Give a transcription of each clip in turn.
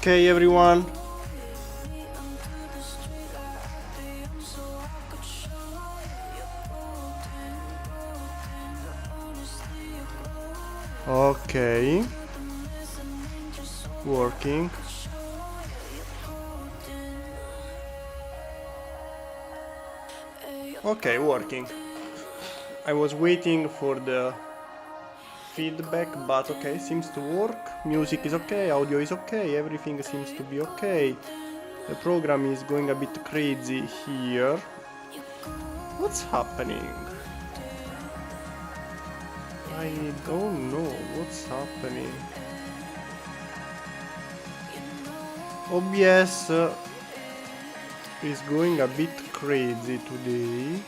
Okay, everyone. Okay. Working. Okay, working. I was waiting for the feedback, but okay, seems to work. Music is okay, audio is okay, everything seems to be okay. The program is going a bit crazy here. What's happening? I don't know what's happening. OBS is going a bit crazy today.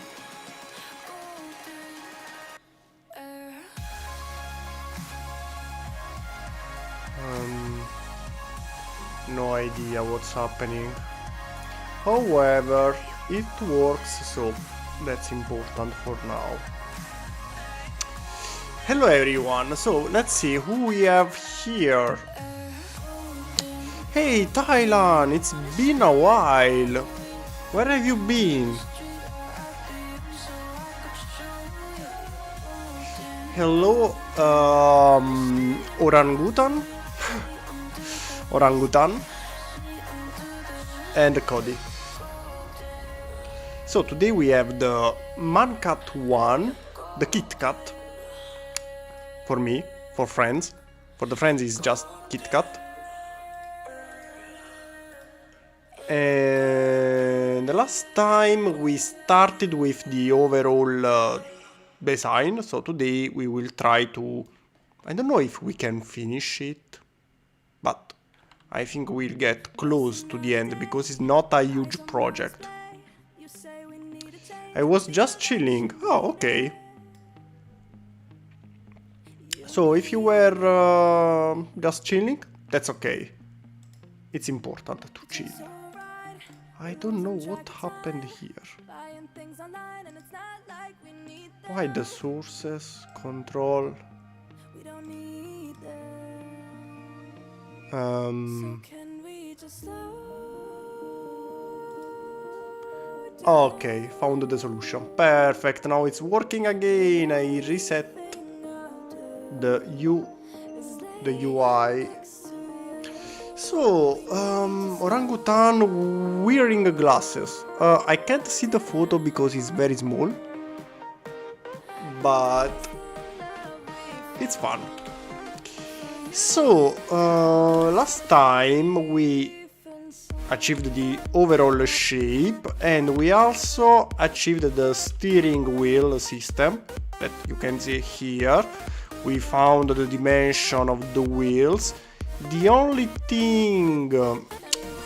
No idea what's happening. However, it works, so that's important for now. Hello everyone, so let's see who we have here. Hey Thailand, it's been a while. Where have you been? Hello, orangutan? Orangutan and Cody. So today we have the Mancat 1, the Kit Kat. For me, for friends. For the friends is just Kit Kat. And the last time we started with the overall design, so today we will try to... I don't know if we can finish it, but I think we'll get close to the end because it's not a huge project. I was just chilling. Oh, okay. So if you were just chilling, that's okay. It's important to chill. I don't know what happened here. Why the sources, control... Okay, found the solution. Perfect, now it's working again. I reset the UI. So, orangutan wearing glasses. I can't see the photo because it's very small, but it's fun. So, last time we achieved the overall shape and we also achieved the steering wheel system that you can see here. We found the dimension of the wheels. The only thing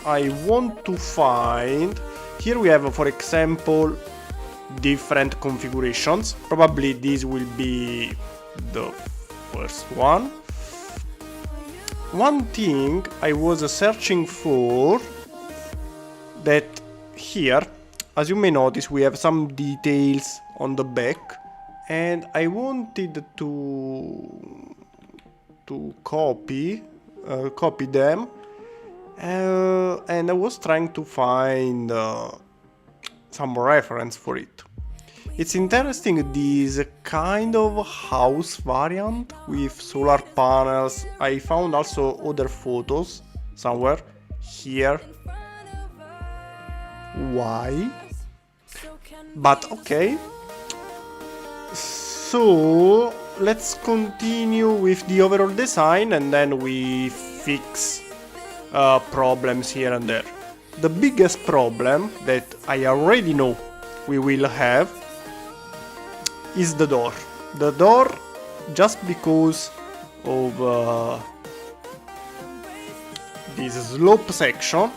I want to find, here we have, for example, different configurations. Probably this will be the first one. One thing I was searching for, that here, as you may notice, we have some details on the back, and I wanted to copy them, and I was trying to find some reference for it. It's interesting, this kind of house variant with solar panels. I found also other photos somewhere here. Why? But okay. So let's continue with the overall design, and then we fix problems here and there. The biggest problem that I already know we will have is the door. The door, just because of this slope section,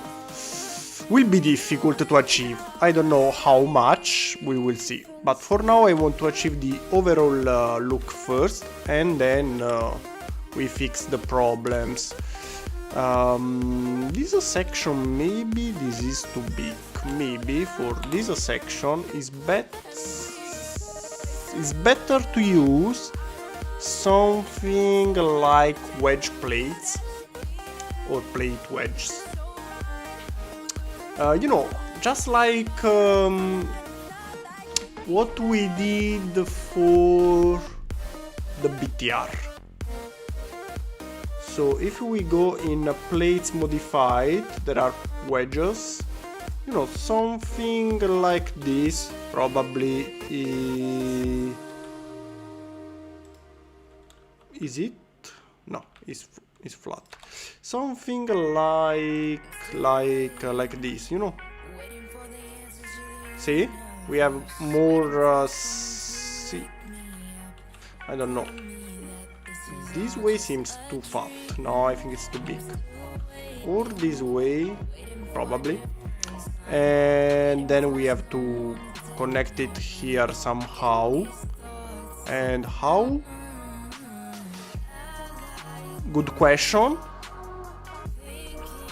will be difficult to achieve. I don't know how much, we will see. But for now I want to achieve the overall look first, and then we fix the problems. This section, maybe this is too big. Maybe for this section is better to use something like wedge plates or plate wedges. You know, just like what we did for the BTR. So if we go in plates modified, there are wedges. You know, something like this probably is it? No, it's flat. Something like this, you know. See, we have more. See, I don't know. This way seems too fat. No, I think it's too big. Or this way, probably. And then we have to connect it here somehow. And how? Good question.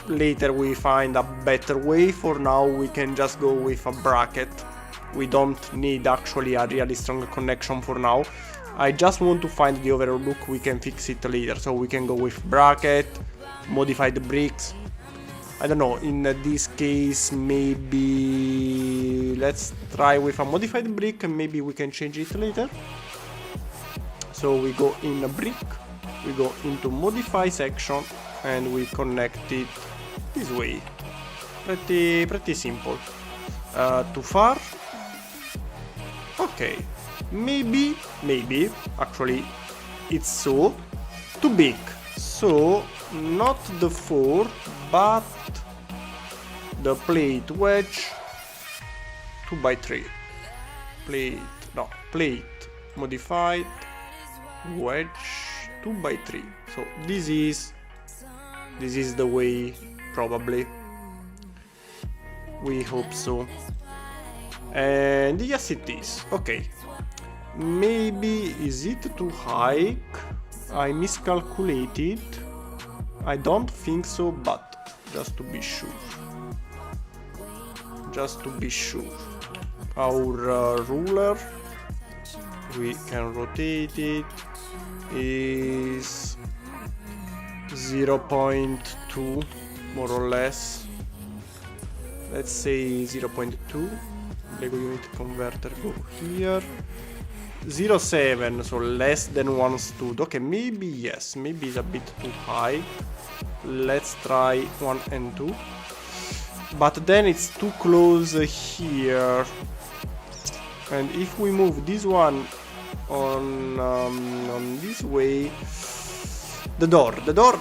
Later we find a better way. For now we can just go with a bracket. We don't need actually a really strong connection for now. I just want to find the overall look. We can fix it later. So we can go with bracket, modify the bricks. I don't know, in this case maybe let's try with a modified brick, and maybe we can change it later. So we go in a brick, we go into modify section, and we connect it this way. Pretty simple. Too far? Okay. Maybe actually it's so too big. So not the 4, but the plate wedge 2x3. Plate modified wedge 2x3. So this is the way, probably. We hope so. And yes, it is. Okay. Maybe is it too high? I miscalculated. I don't think so, but just to be sure. Our ruler, we can rotate it, is 0.2 more or less. Let's say 0.2. Lego unit converter, go here. 0.7, so less than 1 stud. Okay, maybe yes, maybe it's a bit too high. Let's try 1 and 2. But then it's too close here. And if we move this one on this way, the door,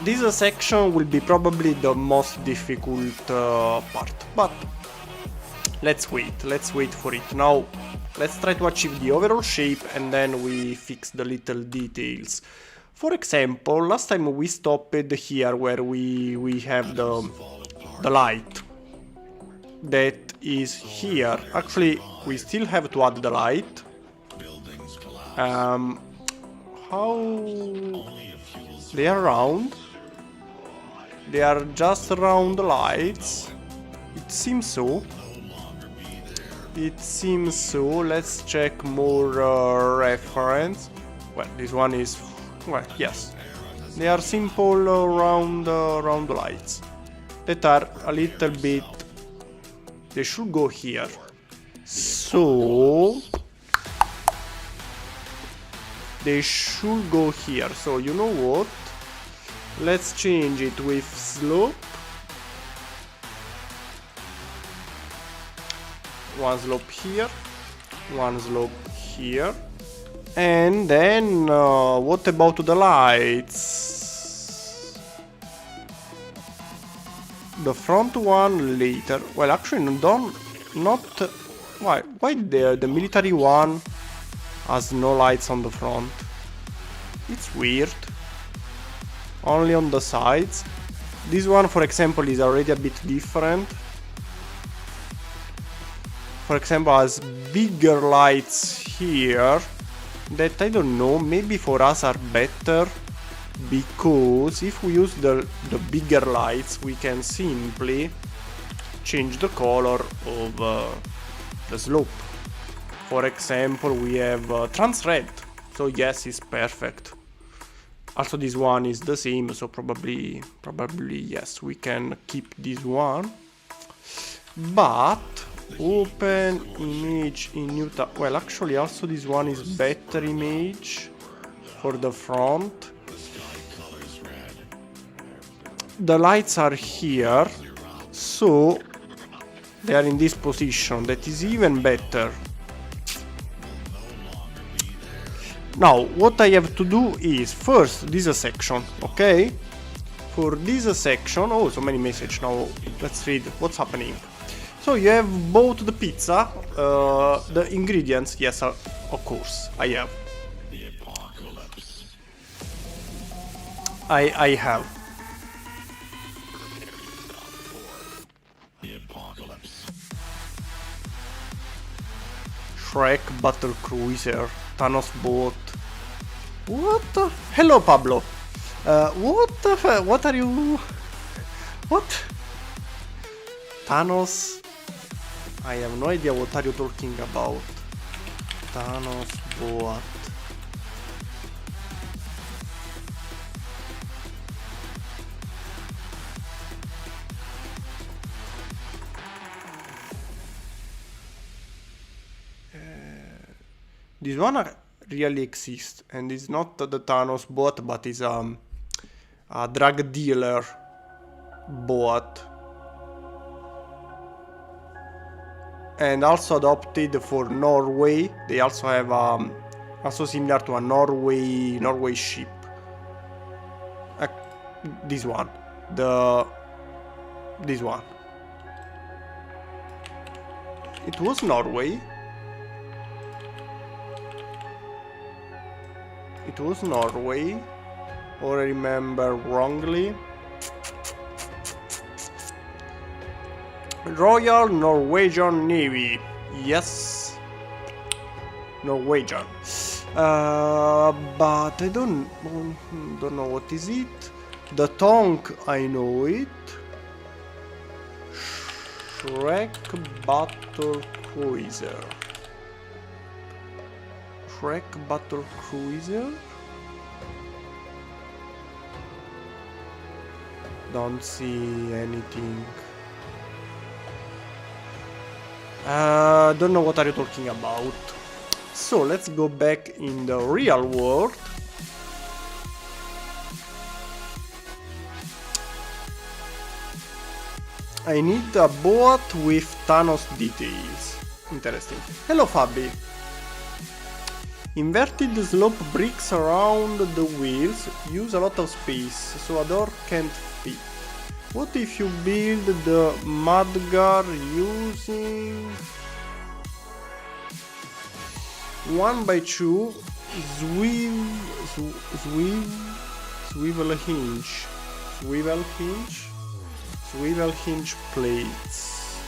this section will be probably the most difficult part. But let's wait for it. Now let's try to achieve the overall shape, and then we fix the little details. For example, last time we stopped here where we have the light that is here. Actually, we still have to add the light. How they are round? They are just round lights. It seems so. It seems so. Let's check more reference. Well, this one is, well, yes. They are simple round lights that are a little bit. They should go here. So they should go here. So you know what? Let's change it with slope. One slope here, one slope here. And then what about the lights? The front one later. Well, actually, why the military one has no lights on the front? It's weird. Only on the sides. This one, for example, is already a bit different. For example, has bigger lights here that I don't know, maybe for us are better, because if we use the bigger lights, we can simply change the color of the slope. For example, we have trans red, so yes, it's perfect. Also, this one is the same, so probably yes, we can keep this one. But open image in new tab. Well, actually, also this one is better image for the front. The lights are here, so they are in this position. That is even better. Now, what I have to do is first this section, okay? For this section, oh, so many messages now. Let's read what's happening. So you have bought the pizza, the ingredients, yes, of course, I have. I have. Shrek Battle Cruiser, Thanos Boat. What the? Hello, Pablo. What are you? What? Thanos? I have no idea what are you talking about. Thanos Boat. This one really exists, and it's not the Thanos bot, but it's a drug dealer bot. And also adopted for Norway. They also have also similar to a Norway ship. This one, this one. It was Norway. It was Norway, or I remember wrongly. Royal Norwegian Navy. Yes, Norwegian. But I don't know what is it. The tongue, I know it. Shrek Battle Cruiser. Shrek Battle Cruiser. Don't see anything. Don't know what are you talking about. So let's go back in the real world. I need a boat with Thanos details. Interesting. Hello, Fabi. Inverted slope bricks around the wheels use a lot of space, so a door can't fit. What if you build the mudguard using 1x2 swivel hinge plates?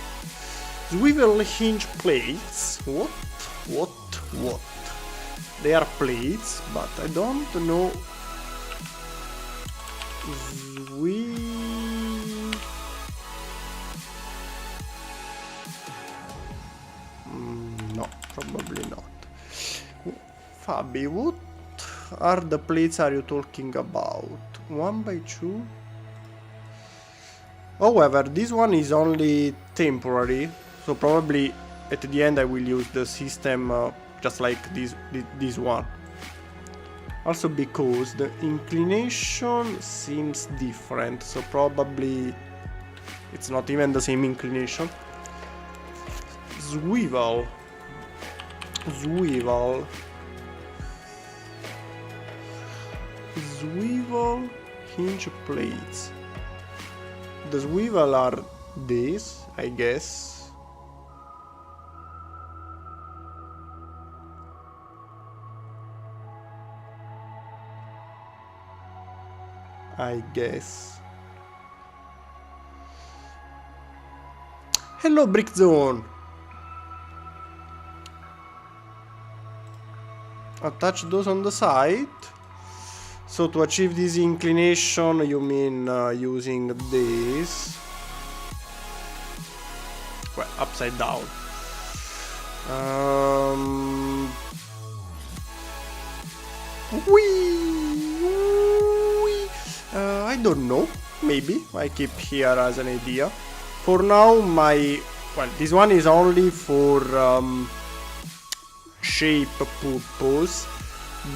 Swivel hinge plates. What? They are plates, but I don't know. No, probably not. Fabi, what are the plates are you talking about? 1x2? However, this one is only temporary, so probably at the end I will use the system just like this one. Also because the inclination seems different, so probably it's not even the same inclination. Swivel hinge plates. The swivel are this, I guess. Hello, Brick Zone. Attach those on the side. So to achieve this inclination, you mean using this? Well, upside down. I don't know. Maybe I keep here as an idea. For now, this one is only for shape purpose,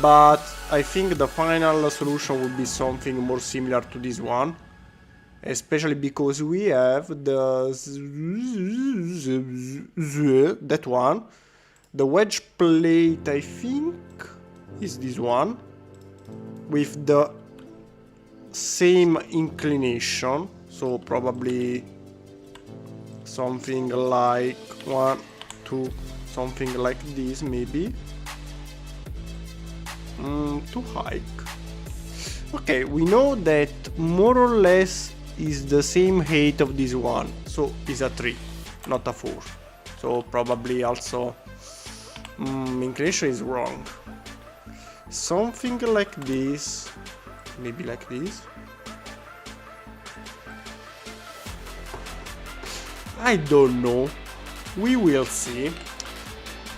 but I think the final solution would be something more similar to this one, especially because we have that one. The wedge plate, I think, is this one, with the same inclination, so probably something like 1, 2, something like this, maybe. To hike. Okay, we know that more or less is the same height of this one, so it's a 3, not a 4. So probably also inclination is wrong. Something like this, maybe like this. I don't know. We will see.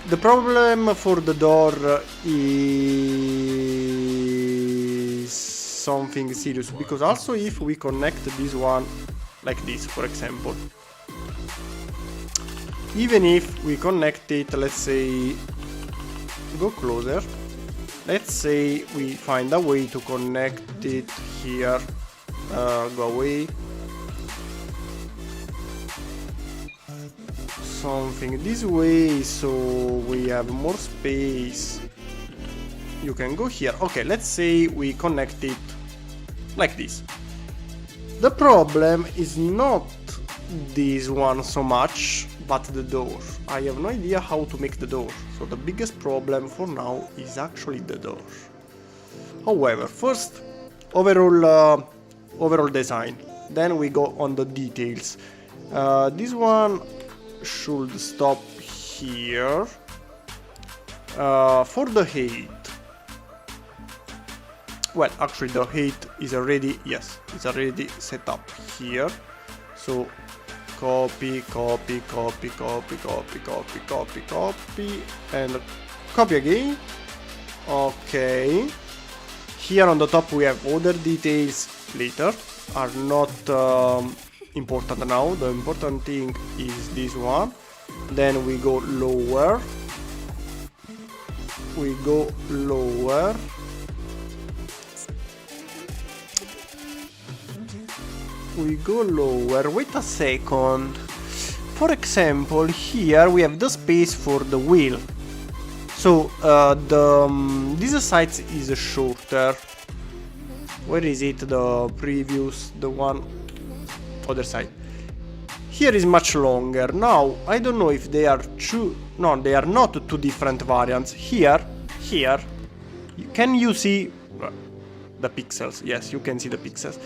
The problem for the door is something serious, because also if we connect this one like this, for example, even if we connect it, let's say, go closer, let's say we find a way to connect it here, go away, something this way, so we have more space. You can go here. Okay, let's say we connect it like this. The problem is not this one so much, but the door. I have no idea how to make the door, so the biggest problem for now is actually the door. However, first overall design, then we go on the details. This one should stop here. For the height, well, actually the height is already, yes, it's already set up here, so copy, and copy again. Okay, here on the top we have other details later, are not important now. The important thing is this one. Then we go lower, wait a second. For example, here we have the space for the wheel, so this side is shorter. Where is it? The previous, the one other side. Here is much longer. Now I don't know if they are they are not two different variants. Here, can you see the pixels? Yes, you can see the pixels.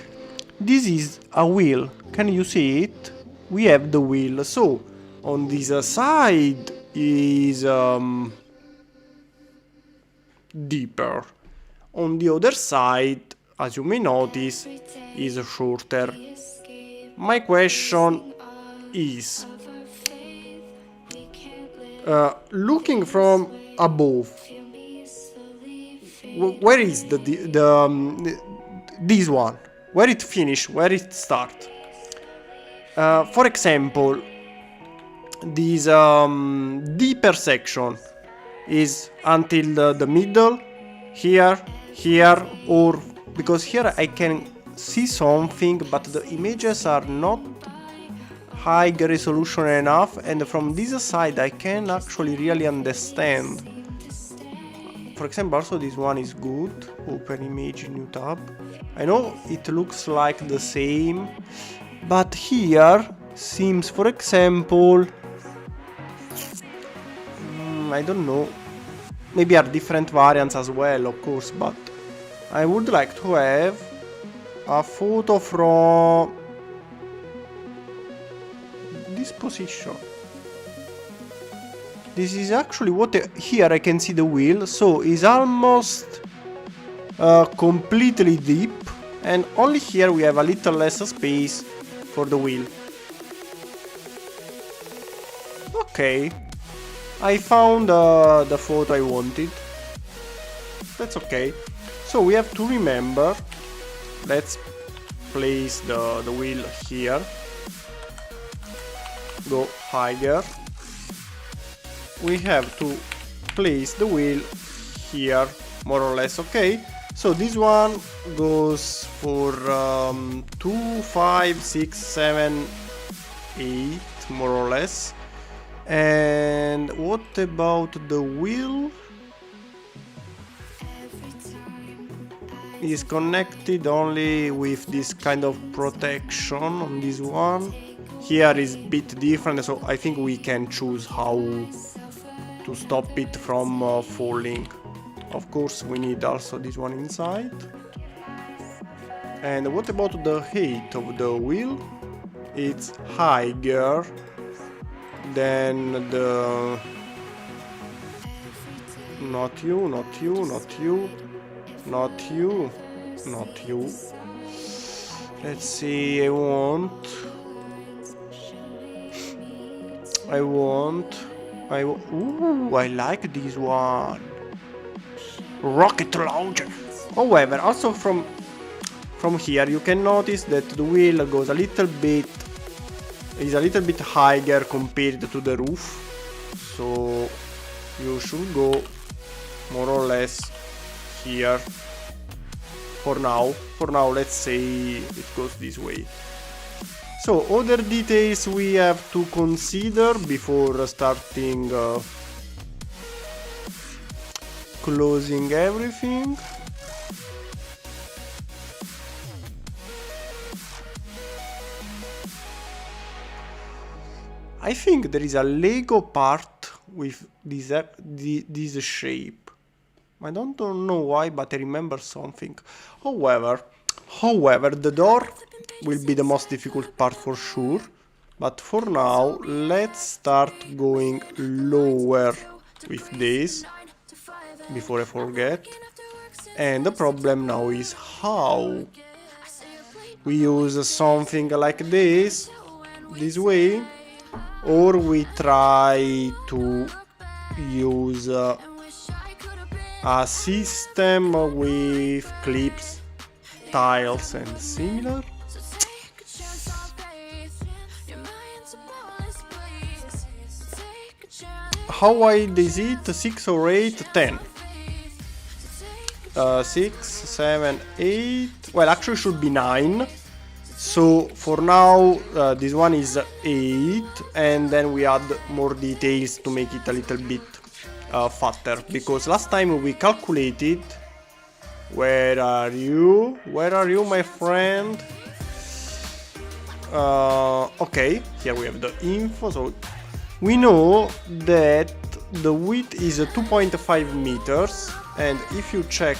This is a wheel. Can you see it? We have the wheel. So on this side is deeper. On the other side, as you may notice, is shorter. My question is, looking from above, where is this one? Where it finish? Where it start? For example, this deeper section is until the middle, here, or because here I can see something, but the images are not high resolution enough, and from this side I can actually really understand. For example, also this one is good. Open image, new tab. I know it looks like the same, but here seems, for example, I don't know, maybe are different variants as well, of course, but I would like to have a photo from this position. This is actually what here I can see the wheel, so it's almost completely deep, and only here we have a little less space for the wheel. Okay, I found the photo I wanted. That's okay. So we have to remember, let's place the wheel here. Go higher. We have to place the wheel here, more or less. Okay, so this one goes for 2, 5, 6, 7, 8, more or less. And what about the wheel? Is connected only with this kind of protection on this one. Here is a bit different, so I think we can choose how to stop it from falling. Of course, we need also this one inside. And what about the height of the wheel? It's higher than the... Not you, not you, not you, not you, not you. Let's see, I want... Ooh, I like this one. Rocket launcher. However, also from here you can notice that the wheel goes a little bit, is a little bit higher compared to the roof. So you should go more or less here. For now, let's say it goes this way. So, other details we have to consider before starting closing everything. I think there is a Lego part with this shape. I don't know why, but I remember something. However, the door will be the most difficult part for sure. But for now, let's start going lower with this, before I forget. And the problem now is how we use something like this way, or we try to use a system with clips, tiles and similar. How wide is it? 6 or 8? 10. 6, 7, 8. Well, actually should be 9. So for now this one is 8, and then we add more details to make it a little bit fatter, because last time we calculated. Where are you? Where are you, my friend? Okay, here we have the info. So we know that the width is 2.5 meters, and if you check,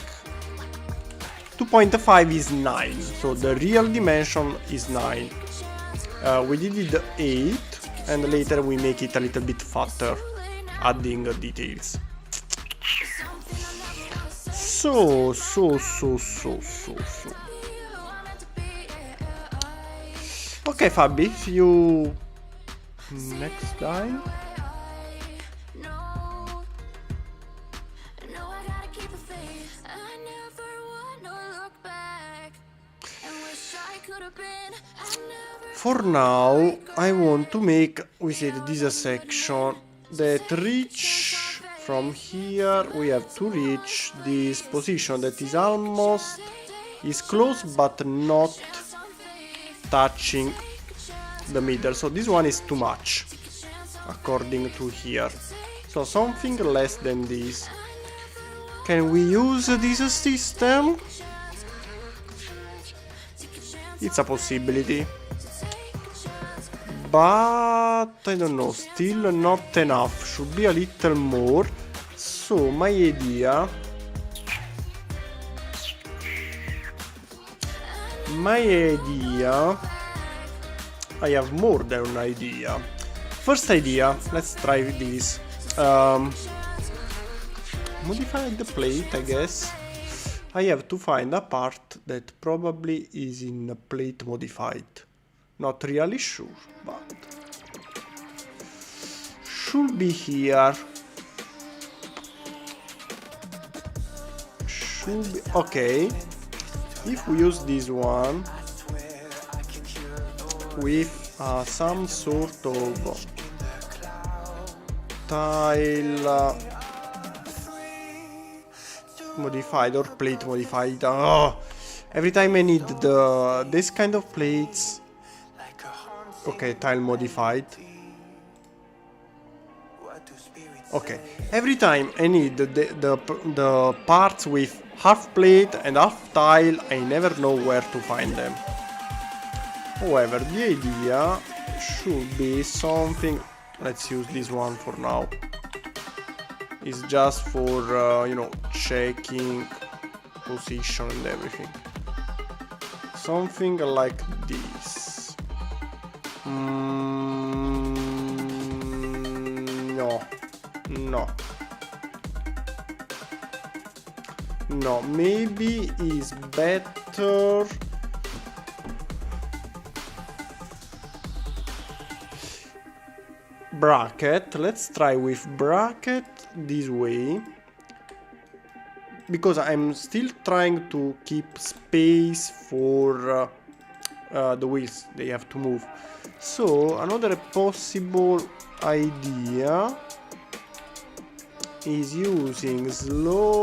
2.5 is 9, so the real dimension is 9. We did 8, and later we make it a little bit fatter, adding details. So. Okay, Fabi, see you next time. For now, I want to make, we said, this a section that reach from here. We have to reach this position that is almost, is close but not touching the middle. So this one is too much, according to here. So something less than this. Can we use this system? It's a possibility. But I don't know, still not enough, should be a little more. So my idea I have more than an idea. First idea, let's try this. Modify the plate, I guess. I have to find a part that probably is in plate modified. Not really sure, but should be here. Should be okay. If we use this one with some sort of tile modified or plate modified. Oh, every time I need this kind of plates. Okay, tile modified. Okay, every time I need the parts with half plate and half tile, I never know where to find them. However, the idea should be something. Let's use this one for now. It's just for you know, checking position and everything. Something like this. No, maybe is better. Bracket, let's try with bracket this way, because I'm still trying to keep space for the wheels, they have to move. So another possible idea is using slope,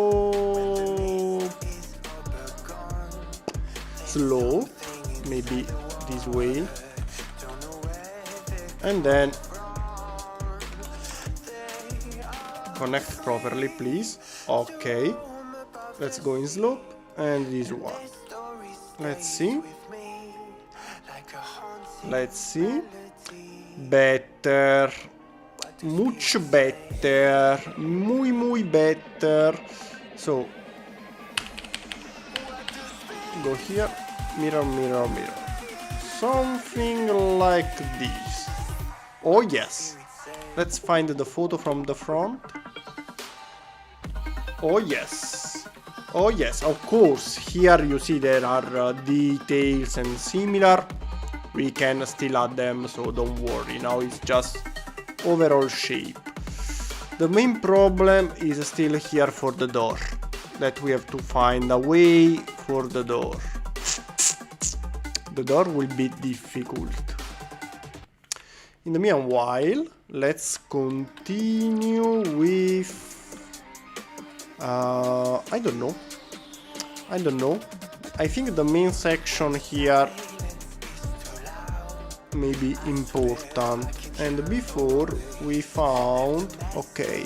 maybe this way, and then connect properly, please. Okay, let's go in slope and this one. Let's see. Better, much better, muy better. So go here, mirror, something like this. Oh yes, let's find the photo from the front. Oh yes, of course, here you see there are details and similar. We can still add them, so don't worry, now it's just overall shape. The main problem is still here for the door, that we have to find a way for the door. The door will be difficult. In the meanwhile, let's continue with I don't know. I think the main section here may be important, and before we found, okay,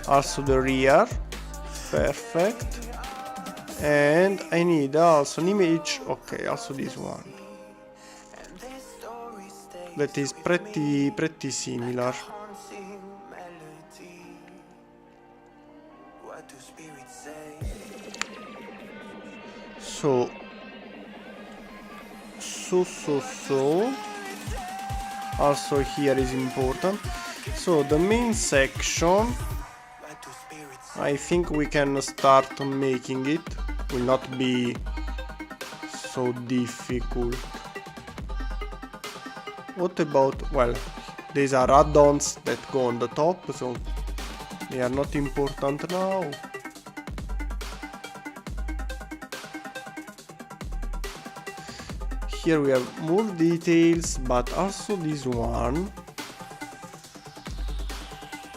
also the rear, perfect, and I need also an image, okay, also this one, that is pretty similar. So also here is important. So the main section, I think we can start making it. Will not be so difficult. What about, well, these are add-ons that go on the top, so they are not important now. Here we have more details, but also this one.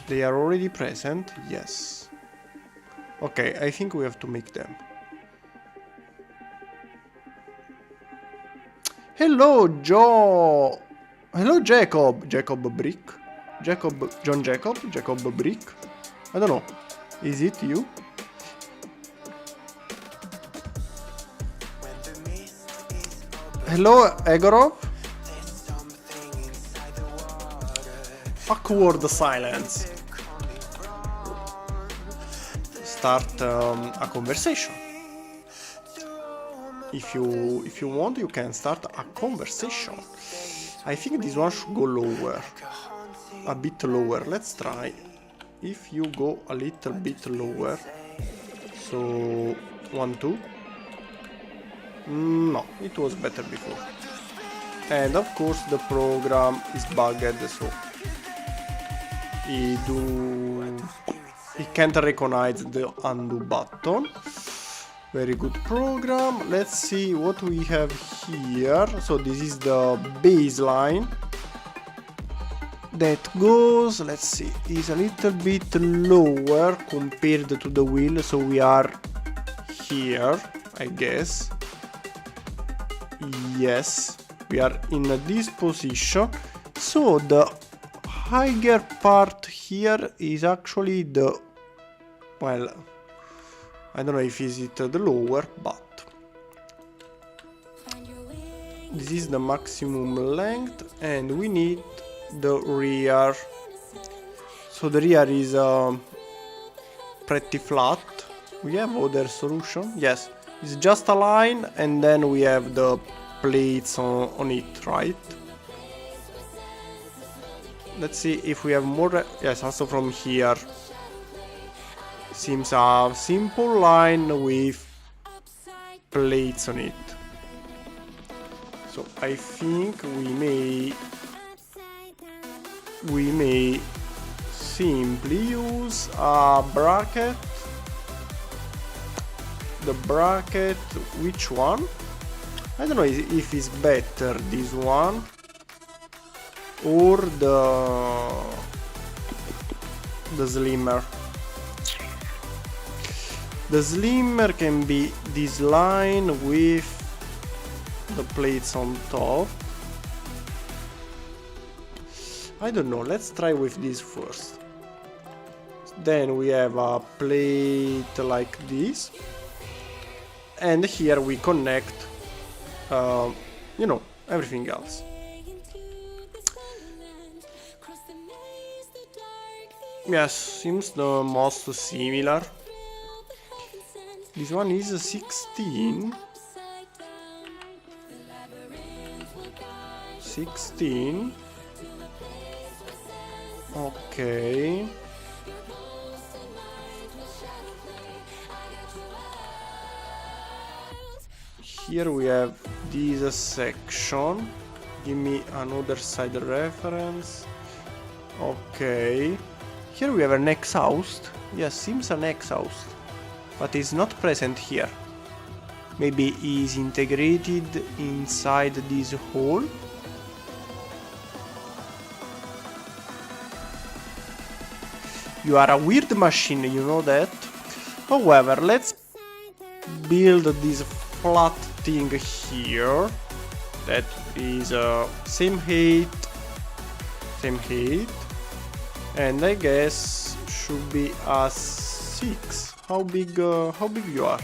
They are already present, yes. Okay, I think we have to make them. Hello, Joe. Hello, Jacob. Jacob Brick. John Jacob Brick. I don't know. Is it you? Hello, Egorov. Awkward silence. Start a conversation. If you want, you can start a conversation. I think this one should go lower, a bit lower. Let's try. If you go a little bit lower, so 1, 2. No, it was better before. And of course the program is bugged, so it can't recognize the undo button. Very good program. Let's see what we have here. So this is the baseline that goes, let's see, is a little bit lower compared to the wheel, so we are here, I guess. Yes, we are in this position. So the higher part here is actually the, well, I don't know if is it the lower, but this is the maximum length, and we need the rear. So the rear is pretty flat. We have other solution. Yes, it's just a line, and then we have the plates on it, right? Let's see if we have more. Yes, also from here. Seems a simple line with plates on it. So I think we may simply use a bracket. The bracket, which one? I don't know if it's better this one or the slimmer. The slimmer can be this line with the plates on top. I don't know, let's try with this first. Then we have a plate like this, and here we connect, you know, everything else. Yes, seems the most similar. This one is 16. 16. Okay. Here we have this section. Give me another side reference. Okay. Here we have an exhaust. Yes, seems an exhaust, but it's not present here. Maybe is integrated inside this hole. You are a weird machine, you know that. However, let's build this flat thing here. That is same height, and I guess should be a 6. How big you are?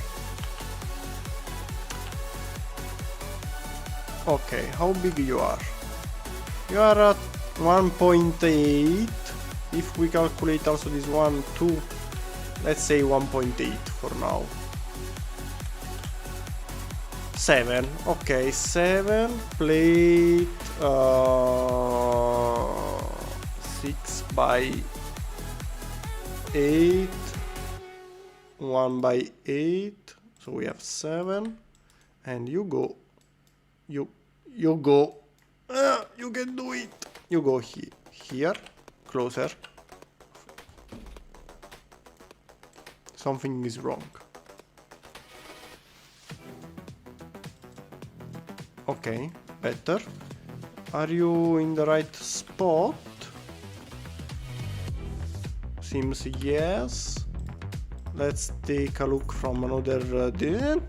Okay, how big you are? You are at 1.8. If we calculate also this one, 2, let's say 1.8 for now. 7. Okay, 7 plate 6 by 8, 1 by 8, so we have 7, and you go, you go, you can do it. You go here, closer. Something is wrong. Okay, better. Are you in the right spot? Seems yes. Let's take a look from another...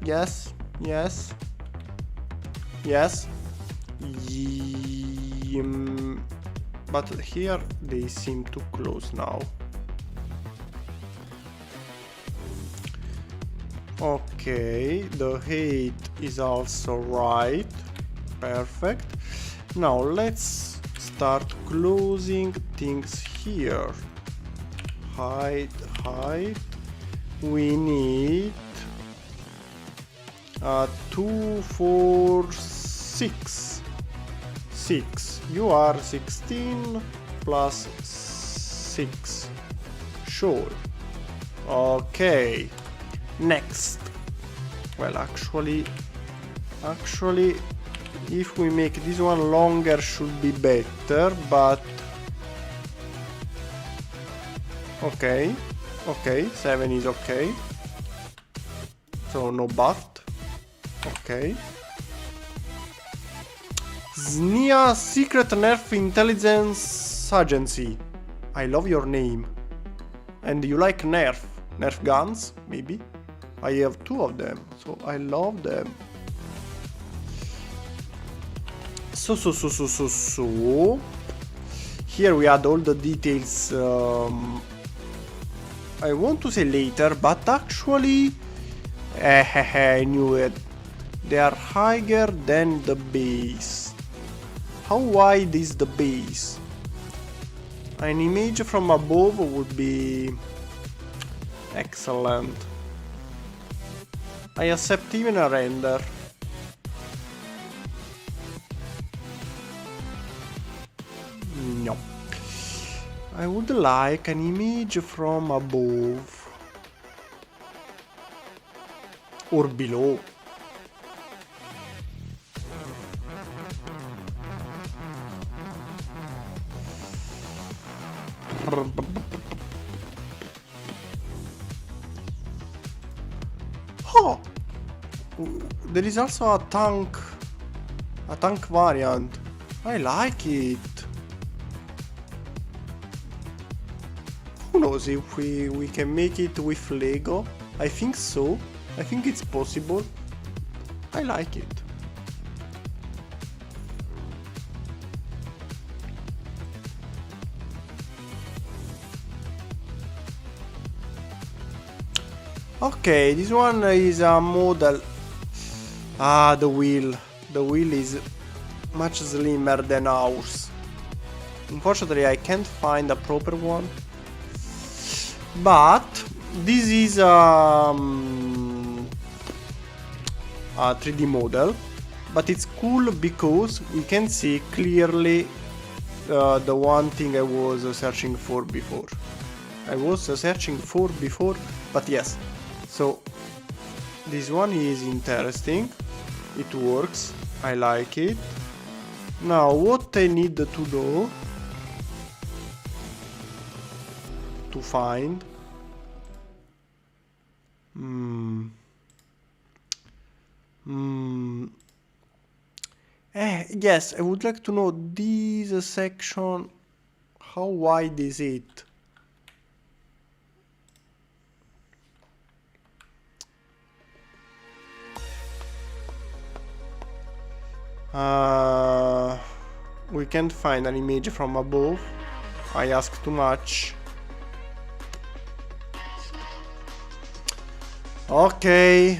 yes, yes, yes. But here they seem too close now. Okay, the height is also right. Perfect. Now let's start closing things here. Height. We need 2, 4, 6. 6. You are 16 plus 6. Sure. Okay. Next. Well, actually, if we make this one longer should be better, but okay, 7 is okay, so no but. Okay. ZNIA Secret Nerf Intelligence Agency. I love your name. And you like Nerf guns, maybe? I have 2 of them, so I love them. So. Here we add all the details. I want to say later, but actually, I knew it. They are higher than the base. How wide is the base? An image from above would be excellent. I accept even a render. No. I would like an image from above. Or below. Oh! There is also a tank variant. I like it. Who knows if we can make it with Lego? I think so. I think it's possible. I like it. Okay, this one is a model. Ah, the wheel. The wheel is much slimmer than ours. Unfortunately, I can't find a proper one. But this is a 3D model. But it's cool because we can see clearly the one thing I was searching for before. But yes. So this one is interesting. It works. I like it. Now what I need to do to find yes, I would like to know this section, how wide is it? We can't find an image from above. I ask too much. Okay,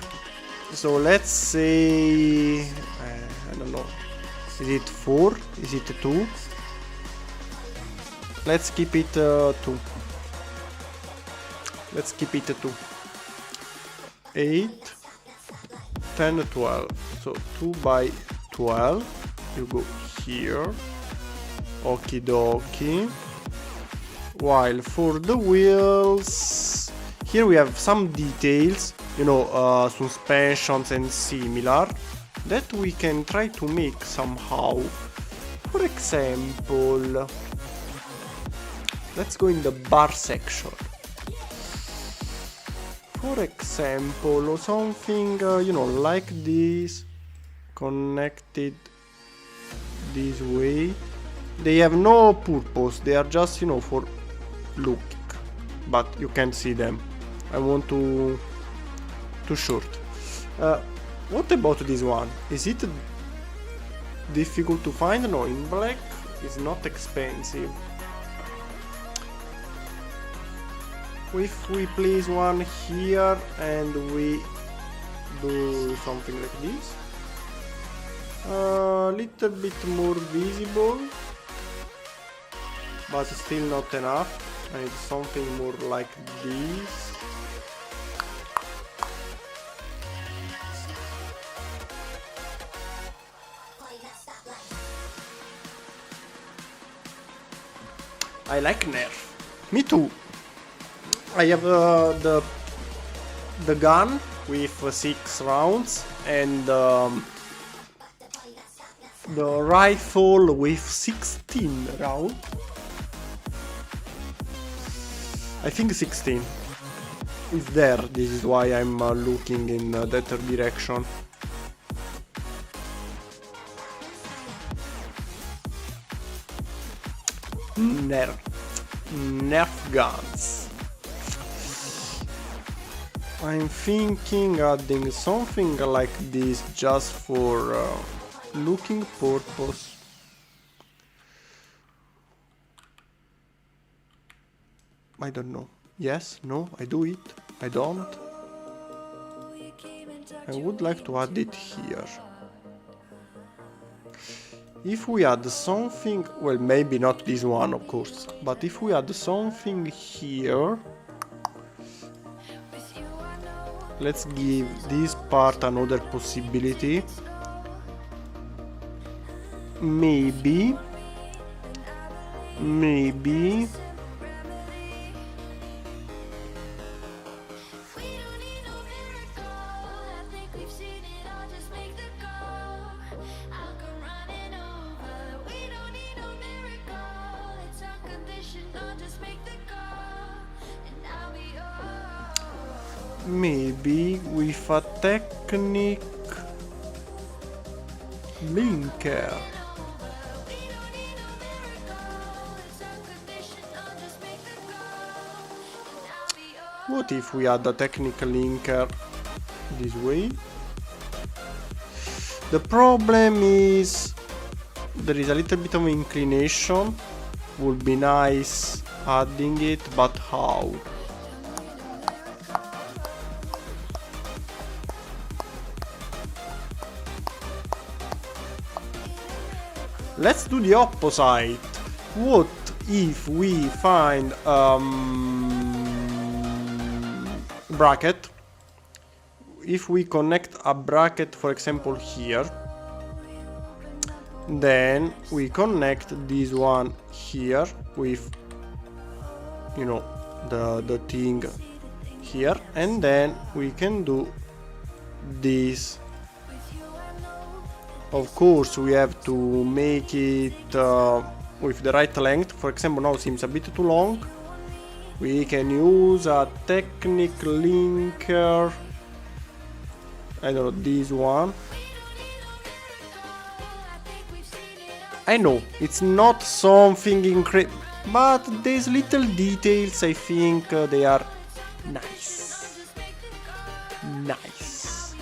so let's say I don't know. Is it 4? Is it 2? Let's keep it 2. Let's keep it 2. 8. 10, 12. So 2 by 12. You go here. Okie dokie. While for the wheels, here we have some details, you know, suspensions and similar, that we can try to make somehow. For example, let's go in the bar section. For example, something, you know, like this, connected this way. They have no purpose, they are just, you know, for looking, but you can't see them. I want to short. What about this one? Is it difficult to find? No, in black it's not expensive. If we place one here and we do something like this, a little bit more visible, but still not enough. I need something more like this. I like Nerf. Me too. I have the gun with 6 rounds and the rifle with 16 rounds. I think 16 is there. This is why I'm looking in that direction. Nerf guns. I'm thinking adding something like this just for looking purpose. I don't know. Yes, no, I do it. I don't. I would like to add it here. If we add something, well, maybe not this one, of course, but if we add something here, let's give this part another possibility. Maybe with a technique linker. What if we add a technical linker this way? The problem is there is a little bit of inclination. Would be nice adding it, but how? Let's do the opposite. What if we find bracket? If we connect a bracket, for example, here, then we connect this one here with, you know, the thing here, and then we can do this. Of course, we have to make it with the right length. For example, now it seems a bit too long. We can use a technique linker. I don't know, this one. I know, it's not something incredible, but these little details, I think they are nice. Nice.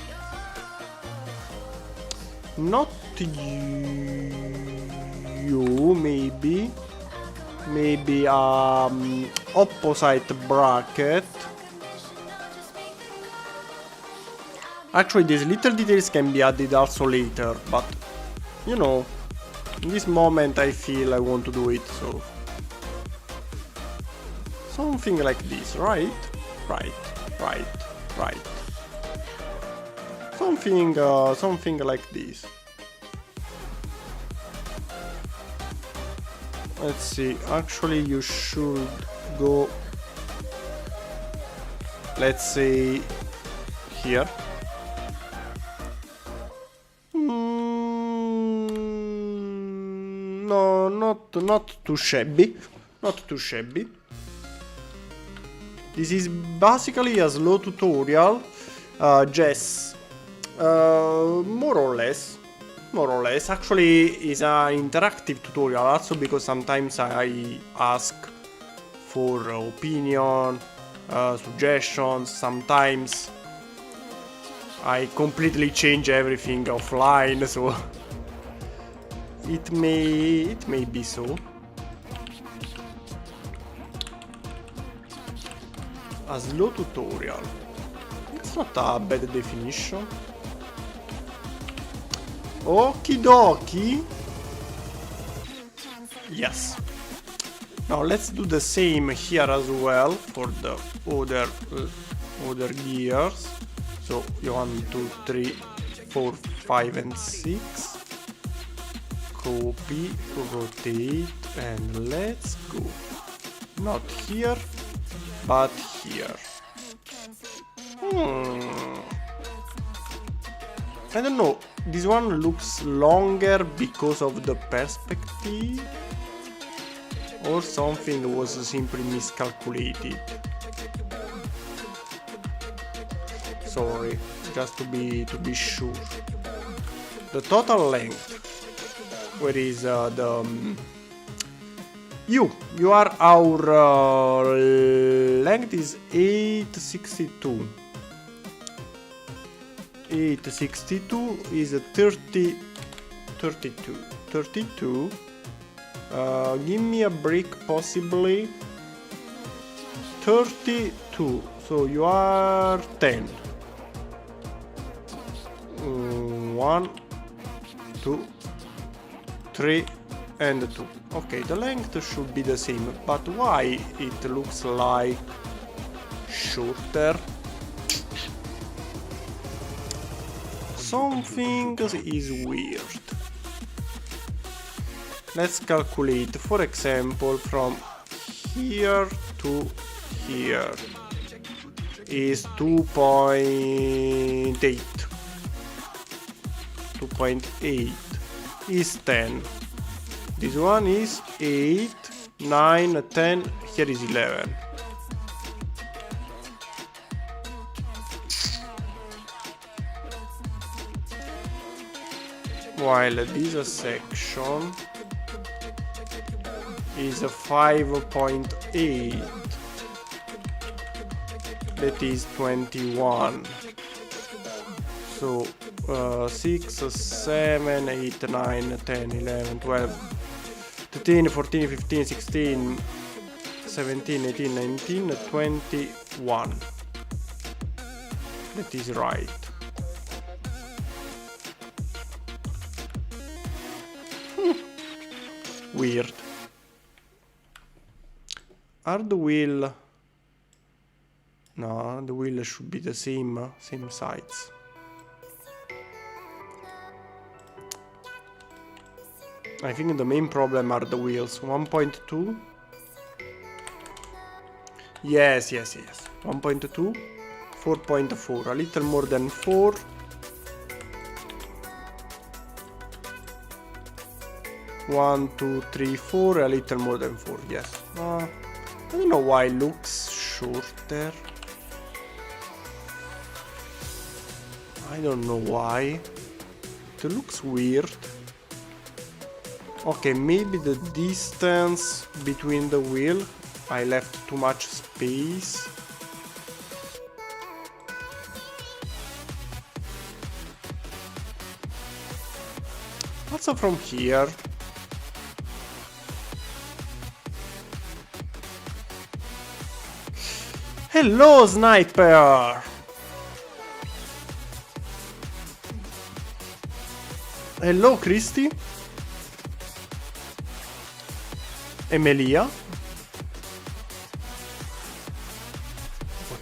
Not you, maybe opposite bracket. Actually, these little details can be added also later, but you know, in this moment I feel I want to do it, so something like this, right? Right. Something like this. Let's see, actually you should go, let's say, here. No, not too shabby. Not too shabby. This is basically a slow tutorial, just more or less. Actually, is an interactive tutorial also, because sometimes I ask for opinion, suggestions. Sometimes I completely change everything offline, so it may be so. A slow tutorial. It's not a bad definition. Okie dokie. Yes. Now let's do the same here as well for the other gears. So 1, 2, 3, 4, 5 and 6. Copy, rotate, and let's go. Not here, but here. I don't know, this one looks longer because of the perspective, or something was simply miscalculated. Sorry, just to be sure. The total length, where is you are our length is 862. 862 is a 32. Give me a break, possibly 32. So you are 10. 1, 2, 3 and 2. Okay, the length should be the same, but why it looks like shorter? Something is weird. Let's calculate, for example, from here to here is 2.8. 2.8 is 10. This one is 8, 9, 10, here is 11. While this section is 5.8, that is 21. So 6, 7, 8, 9, 10, 11, 12, 13, 14, 15, 16, 17, 18, 19, 21. That is right. Weird. Are the wheel? No, the wheel should be the same size. I think the main problem are the wheels. 1.2. Yes. 1.2. 4.4. A little more than 4. 1, 2, 3, 4, a little more than 4, yes. I don't know why it looks shorter. I don't know why. It looks weird. Okay, maybe the distance between the wheel. I left too much space. Also from here. Hello, sniper! Hello, Christy. Emilia. What?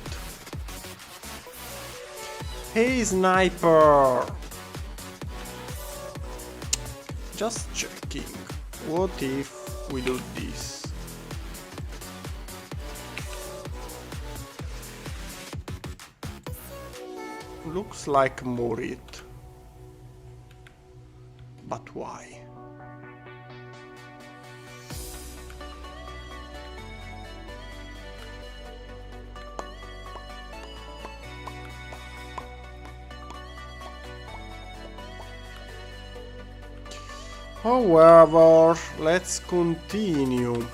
Hey sniper! Just checking. What if we do this? Looks like Morit. But why? However, let's continue.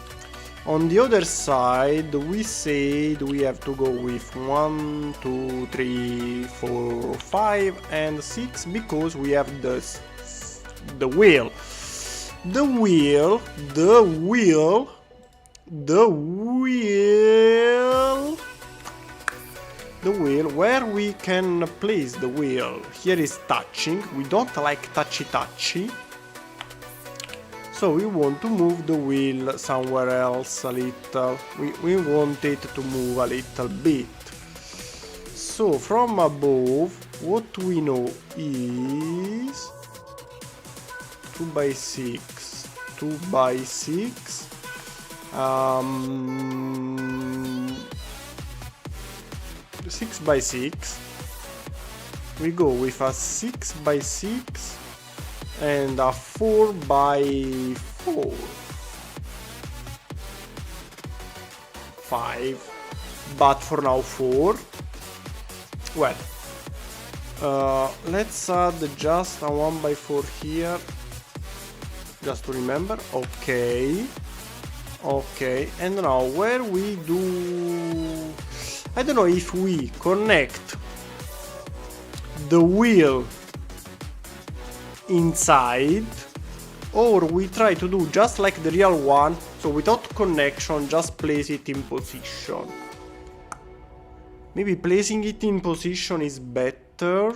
On the other side, we said we have to go with 1, 2, 3, 4, 5 and 6 because we have the wheel. The wheel where we can place the wheel. Here is touching. We don't like touchy. So we want to move the wheel somewhere else a little. We want it to move a little bit. So from above, what we know is 2 by 6, 2 by 6. 6 by 6. We go with a 6 by 6. And a 4 by 4. 5. But for now 4. Well, let's add just a 1 by 4 here. Just to remember. Okay. Okay. And now where we do... I don't know if we connect the wheel inside or we try to do just like the real one, so without connection, just place it in position. Maybe placing it in position is better.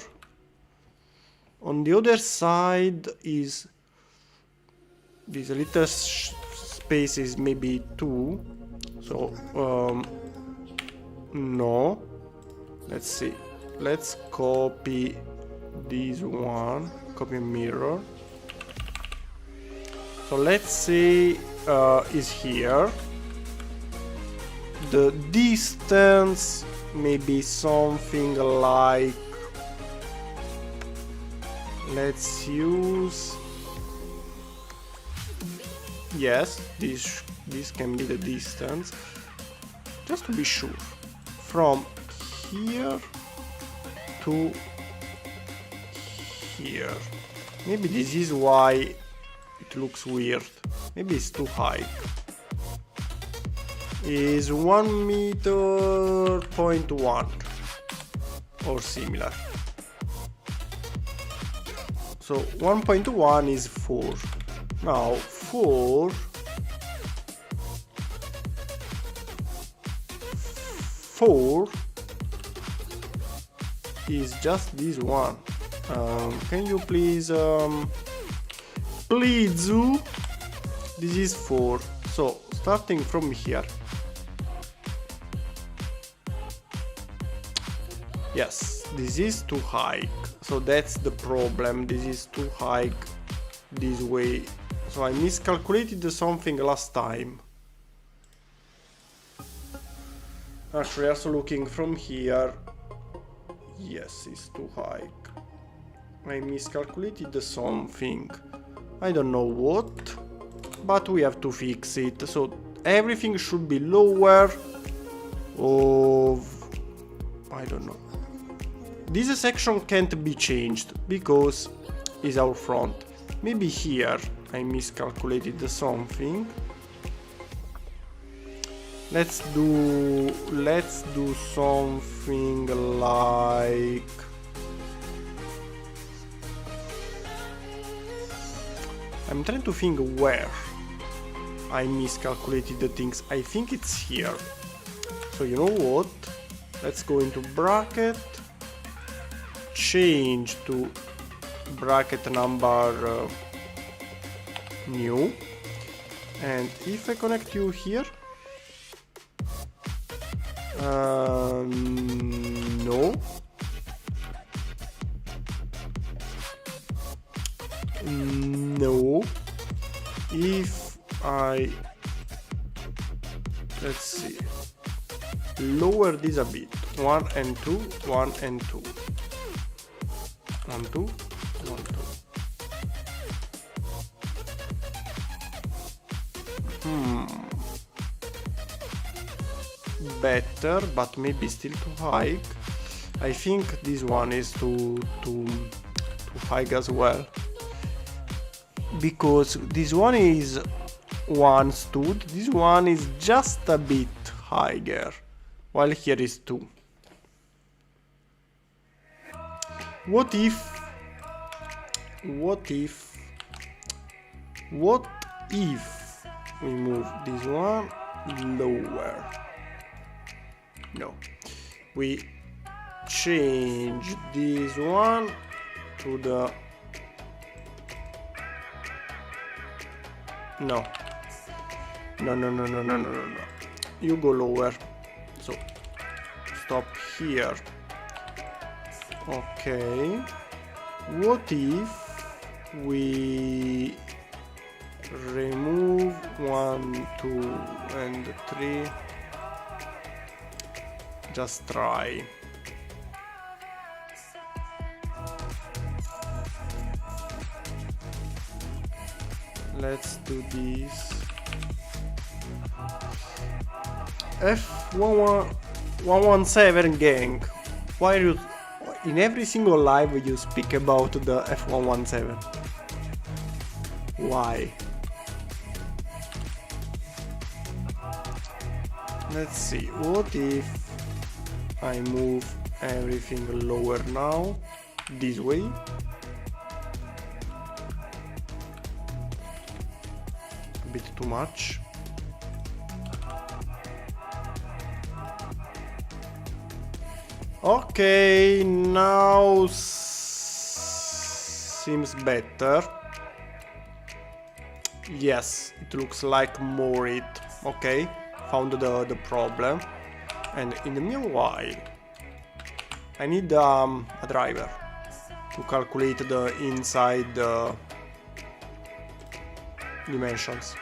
On the other side is this little space is maybe 2, so no, let's see, let's copy this one. Copy mirror. So let's say is here. The distance maybe something like, let's use, yes, this can be the distance, just to be sure, from here to here. Maybe this is why it looks weird. Maybe it's too high. Is 1 meter point 1 or similar. So 1.1 is 4. Now 4 is just this one. Can you please please do? This is 4. So starting from here. Yes, this is too high. So that's the problem. This is too high this way. So I miscalculated something last time. Actually, also looking from here. Yes, it's too high. I miscalculated something. I don't know what, but we have to fix it. So everything should be lower of, I don't know. This section can't be changed because it's our front. Maybe here I miscalculated something. Let's do something like, I'm trying to think where I miscalculated the things. I think it's here. So you know what? Let's go into bracket, change to bracket number new, and if I connect you here, no, if I, let's see, lower this a bit, 1 and 2, 1 and 2, 1, 2, 1, 2. Better, but maybe still too high. I think this one is too high as well, because this one is 1 stud, this one is just a bit higher, while here is 2. What if we move this one lower? No, we change this one to the, no, you go lower, so stop here. Okay, what if we remove 1, 2 and 3? Just try. Let's do this. F117 gang. Why you in every single live you speak about the F117? Why? Let's see. What if I move everything lower now? This way. A bit too much. Okay, now seems better. Yes, it looks like more it. Okay, found the problem. And in the meanwhile, I need a driver to calculate the inside dimensions.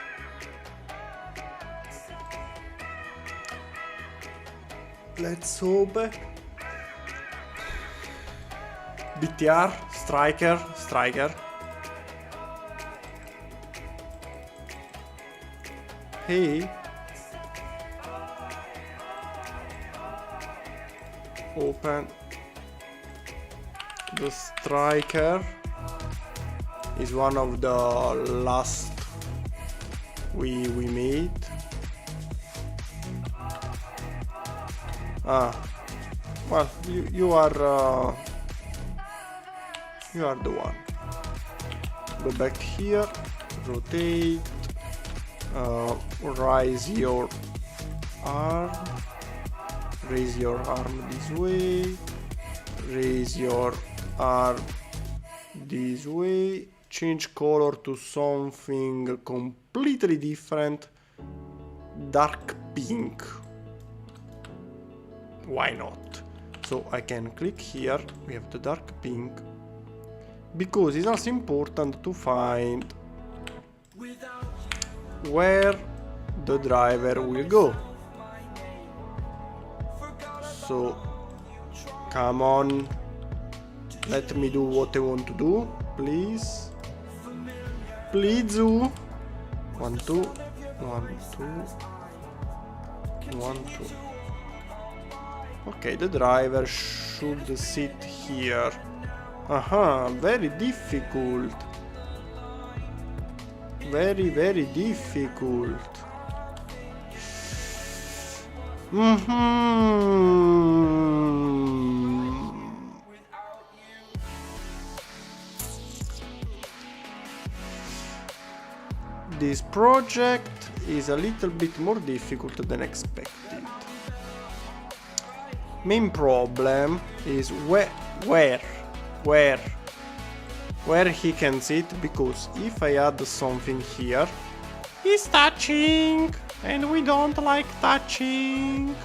Let's hope. BTR, striker. Hey. Open. The striker is one of the last we made. Well, you are the one. Go back here, rotate, raise your arm this way, raise your arm this way, change color to something completely different, dark pink. Why not? So I can click here, we have the dark pink, because it's also important to find where the driver will go. So come on, let me do what I want to do, please. Please do. 1, 2, 1, 2, 1, 2. Okay, the driver should sit here. Very difficult. Very difficult. This project is a little bit more difficult than expected. Main problem is where he can sit, because if I add something here, he's touching, and we don't like touching.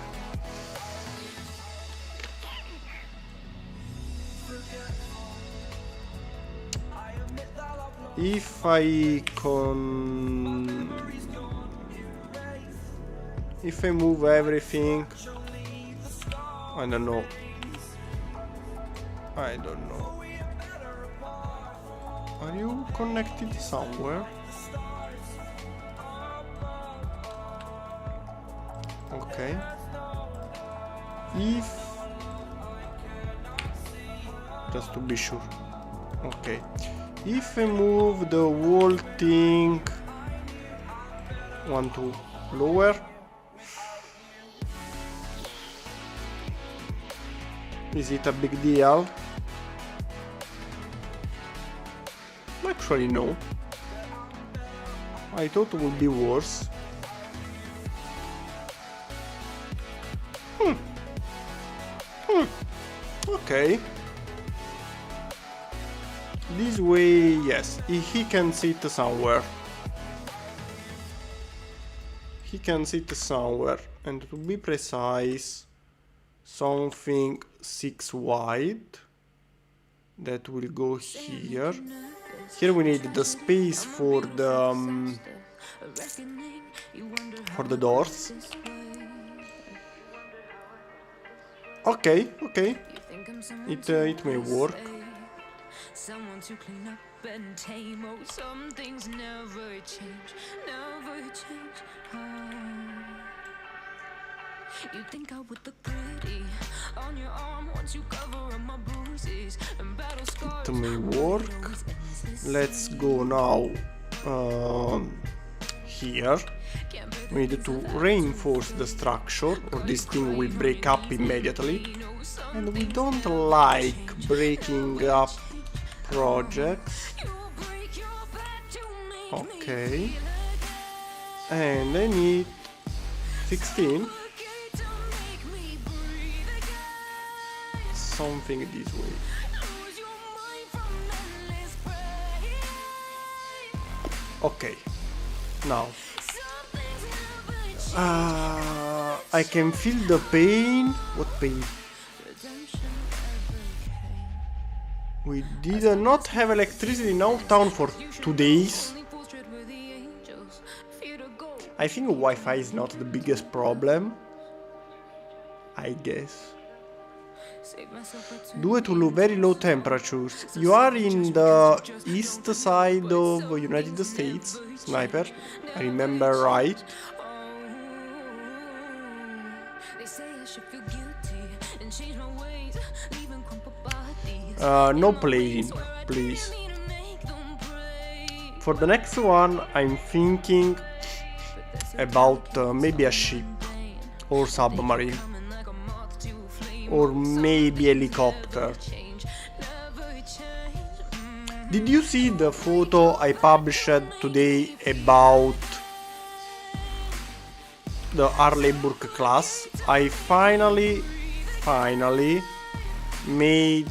If I control if I move everything, I don't know. I don't know. Are you connected somewhere? Okay. If, just to be sure. Okay. If I move the whole thing one to lower, is it a big deal? Actually no. I thought it would be worse. Okay. This way, yes, he can sit somewhere. He can sit somewhere, and to be precise, something 6 wide. That will go here. Here we need the space for the doors. Okay, okay. It may work. Someone to clean up and tame. Oh, some things never change, never change. You think I would look pretty on your arm once you cover up my bruises and battle scars. It may work. Let's go now here. We need to reinforce the structure or this thing will break up immediately. And we don't like breaking up projects. Okay. And I need 16. Something this way. Okay. Now. I can feel the pain. What pain? We did not have electricity in our town for 2 days. I think Wi-Fi is not the biggest problem. I guess. Due to very low temperatures. You are in the east side of United States, Sniper. I remember right. No playing, please. For the next one, I'm thinking about maybe a ship or submarine or maybe helicopter. Did you see the photo I published today about the Harleyburg class? I finally made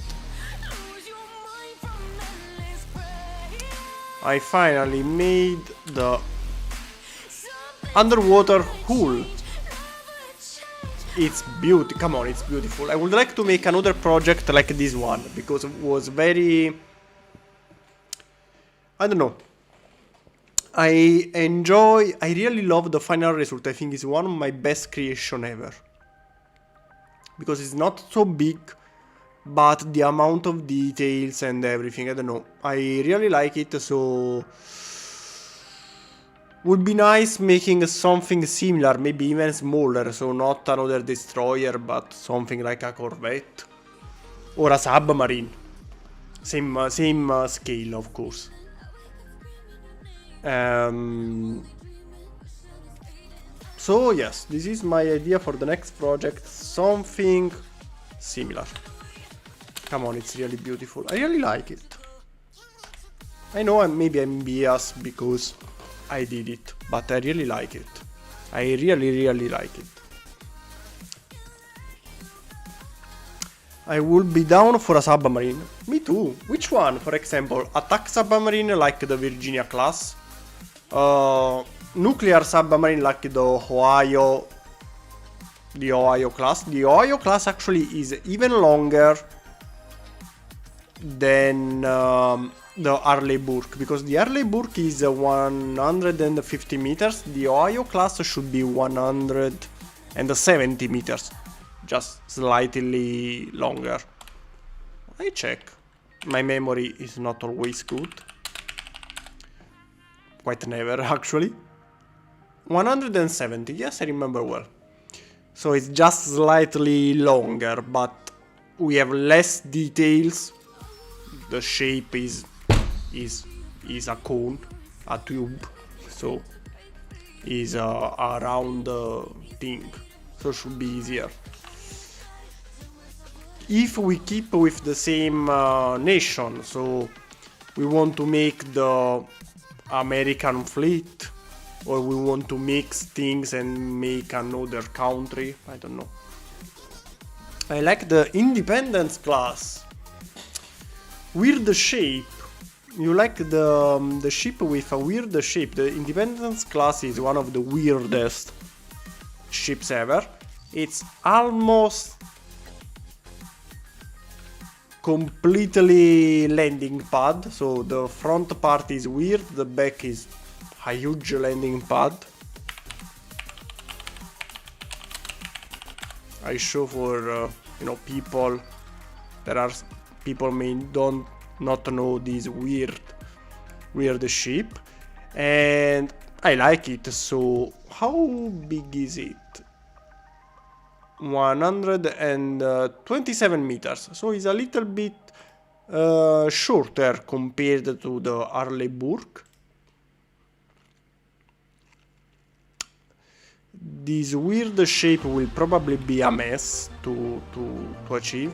the underwater hull. It's beautiful. Come on, it's beautiful. I would like to make another project like this one because it was very, I don't know. I really love the final result. I think it's one of my best creation ever. Because it's not so big, but the amount of details and everything, I don't know. I really like it, so would be nice making something similar, maybe even smaller, so not another destroyer, but something like a corvette or a submarine. Same scale, of course. So yes, this is my idea for the next project, something similar. Come on, it's really beautiful. I really like it. I know maybe I'm biased because I did it, but I really like it. I really like it. I would be down for a submarine. Me too. Which one? For example, attack submarine like the Virginia class. Nuclear submarine like the Ohio class. The Ohio class actually is even longer than the Harley-Burke, because the Harley-Burke is 150 meters, the Ohio class should be 170 meters, just slightly longer. I check. My memory is not always good. Quite never, actually. 170, yes, I remember well. So it's just slightly longer, but we have less details. The shape is a cone, a tube, so is a round thing, so should be easier. If we keep with the same nation, so we want to make the American fleet, or we want to mix things and make another country, I don't know. I like the Independence class. Weird shape. You like the ship with a weird shape. The Independence class is one of the weirdest ships ever. It's almost completely landing pad. So the front part is weird, the back is a huge landing pad. I show for people. There are people may not know this weird shape, and I like it. So how big is it? 127 meters. So it's a little bit shorter compared to the Harley-Burke. This weird shape will probably be a mess to achieve.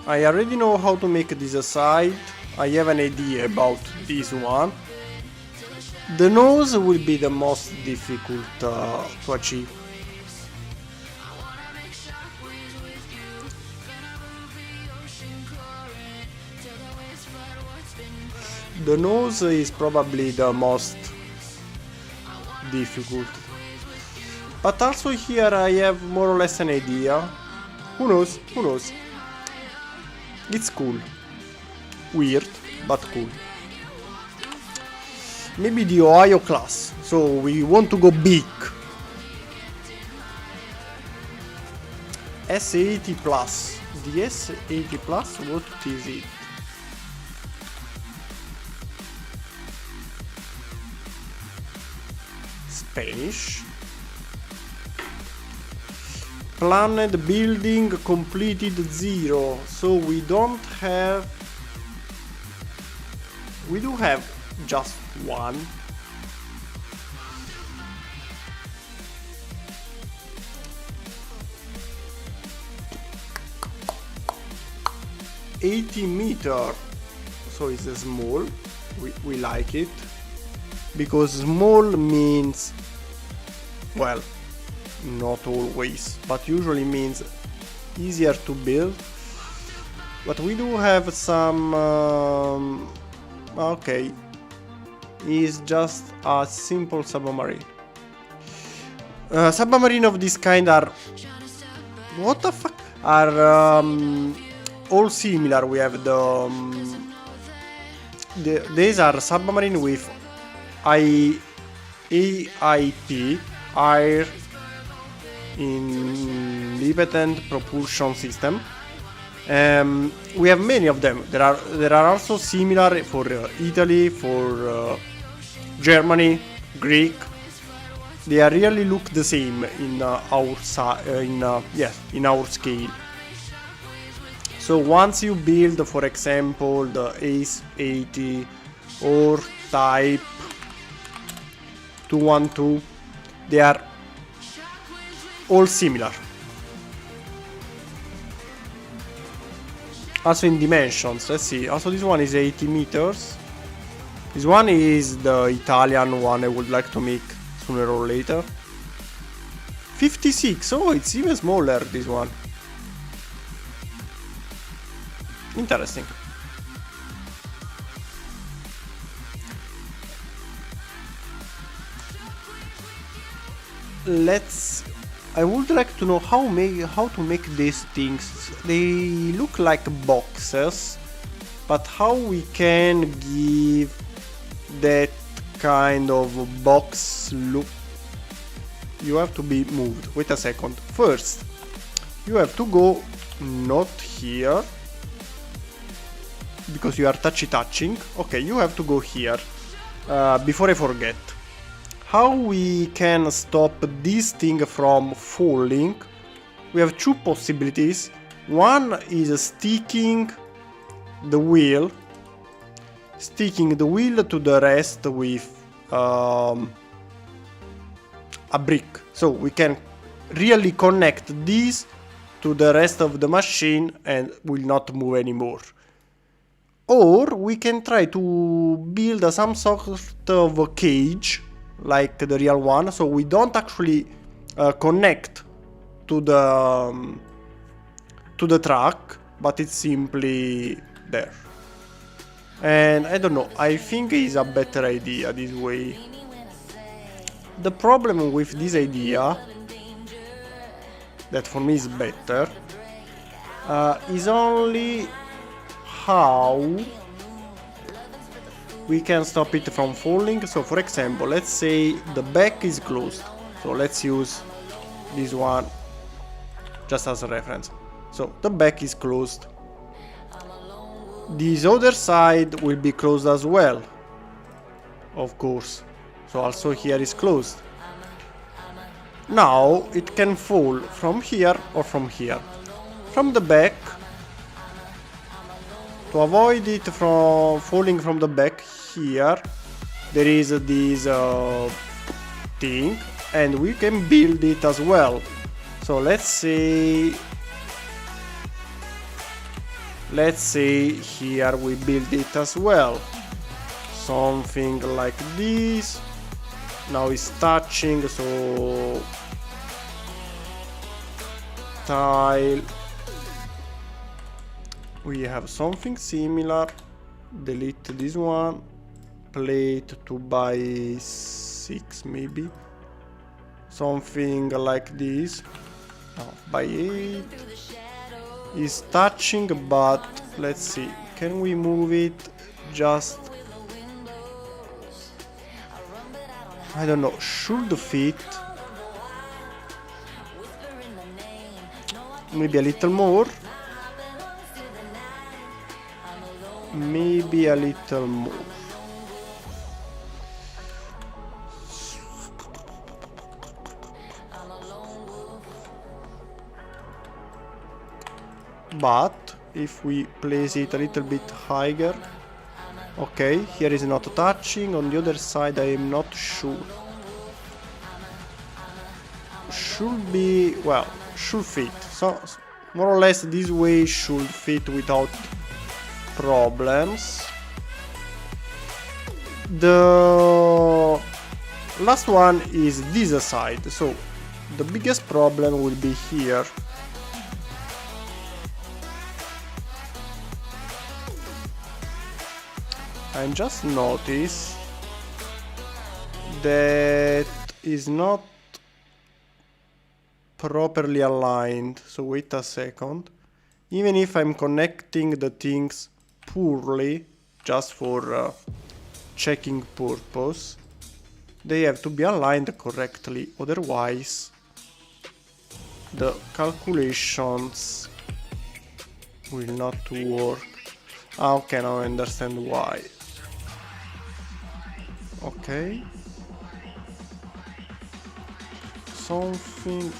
I already know how to make this aside. I have an idea about this one. The nose will be the most difficult to achieve. The nose is probably the most difficult. But also here I have more or less an idea. Who knows? Who knows? It's cool. Weird, but cool. Maybe the Ohio class. So we want to go big. S80 plus. The S80 plus, what is it? Spanish. Planned building completed 0. So we don't have. We do have just one. $80 so it's a small. We like it because small means, well, not always, but usually means easier to build. But we do have some okay, is just a simple submarine. Submarine of this kind are, what the fuck, are all similar. We have these are submarine with AIP, air independent propulsion system. We have many of them. There are also similar for Italy, for Germany, Greek. They are really look the same in our scale. So once you build, for example, the Ace 80 or Type 212, they are all similar. Also in dimensions, let's see. Also this one is 80 meters. This one is the Italian one I would like to make sooner or later. 56, oh, it's even smaller, this one. Interesting. I would like to know how to make these things. They look like boxes, but how we can give that kind of box look? You have to be moved. Wait a second. First, you have to go not here, because you are touching. Okay, you have to go here. Before I forget, how we can stop this thing from falling? We have two possibilities. One is sticking the wheel to the rest with a brick, so we can really connect this to the rest of the machine and will not move anymore. Or we can try to build some sort of a cage like the real one, so we don't actually connect to the truck, but it's simply there. And I don't know, I think it's a better idea this way. The problem with this idea, that for me is better, is only how we can stop it from falling. So for example, let's say the back is closed, so let's use this one just as a reference. So the back is closed, this other side will be closed as well, of course, so also here is closed. Now it can fall from here or from here. From the back, to avoid it from falling from the back, here there is this thing, and we can build it as well. So let's say here we build it as well, something like this. Now it's touching, so tile, we have something similar. Delete this one, plate 2x6 maybe, something like this. No, by 8 is touching, but let's see, can we move it just, I don't know, should fit maybe a little more, maybe a little more. But if we place it a little bit higher, okay, here is not touching, on the other side I am not sure. Should be, well, should fit, so more or less this way should fit without problems. The last one is this side, so the biggest problem will be here. I just noticed that is not properly aligned, so wait a second. Even if I'm connecting the things poorly, just for checking purpose, they have to be aligned correctly, otherwise the calculations will not work. Okay, now I understand why. Okay, something,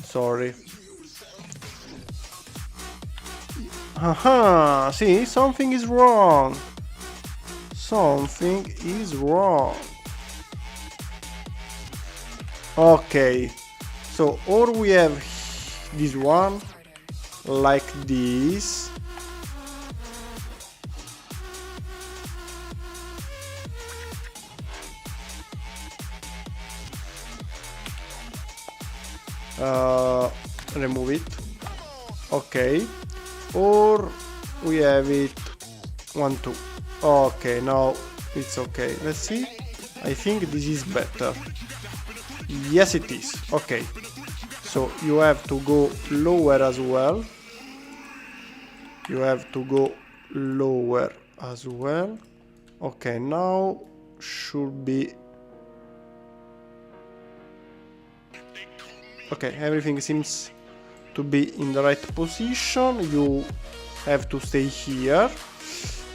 sorry. Haha, see, something is wrong. Something is wrong. Okay, so or we have this one like this, remove it, okay, or we have it 1, 2, Okay, now it's okay. Let's see. I think this is better. Yes, it is. Okay. So you have to go lower as well. You have to go lower as well. Okay, now should be... Okay, everything seems to be in the right position. You have to stay here.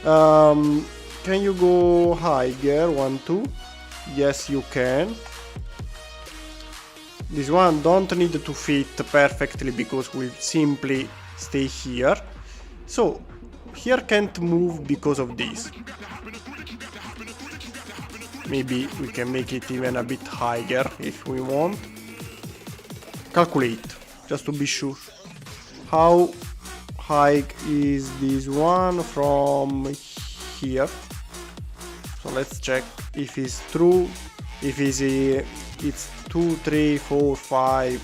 Can you go higher? 1, 2. Yes, you can. This one don't need to fit perfectly because we'll simply stay here. So here can't move because of this. Maybe we can make it even a bit higher if we want. Calculate, just to be sure. How high is this one from here? So let's check if it's true. If it's 2, 3, 4, 5,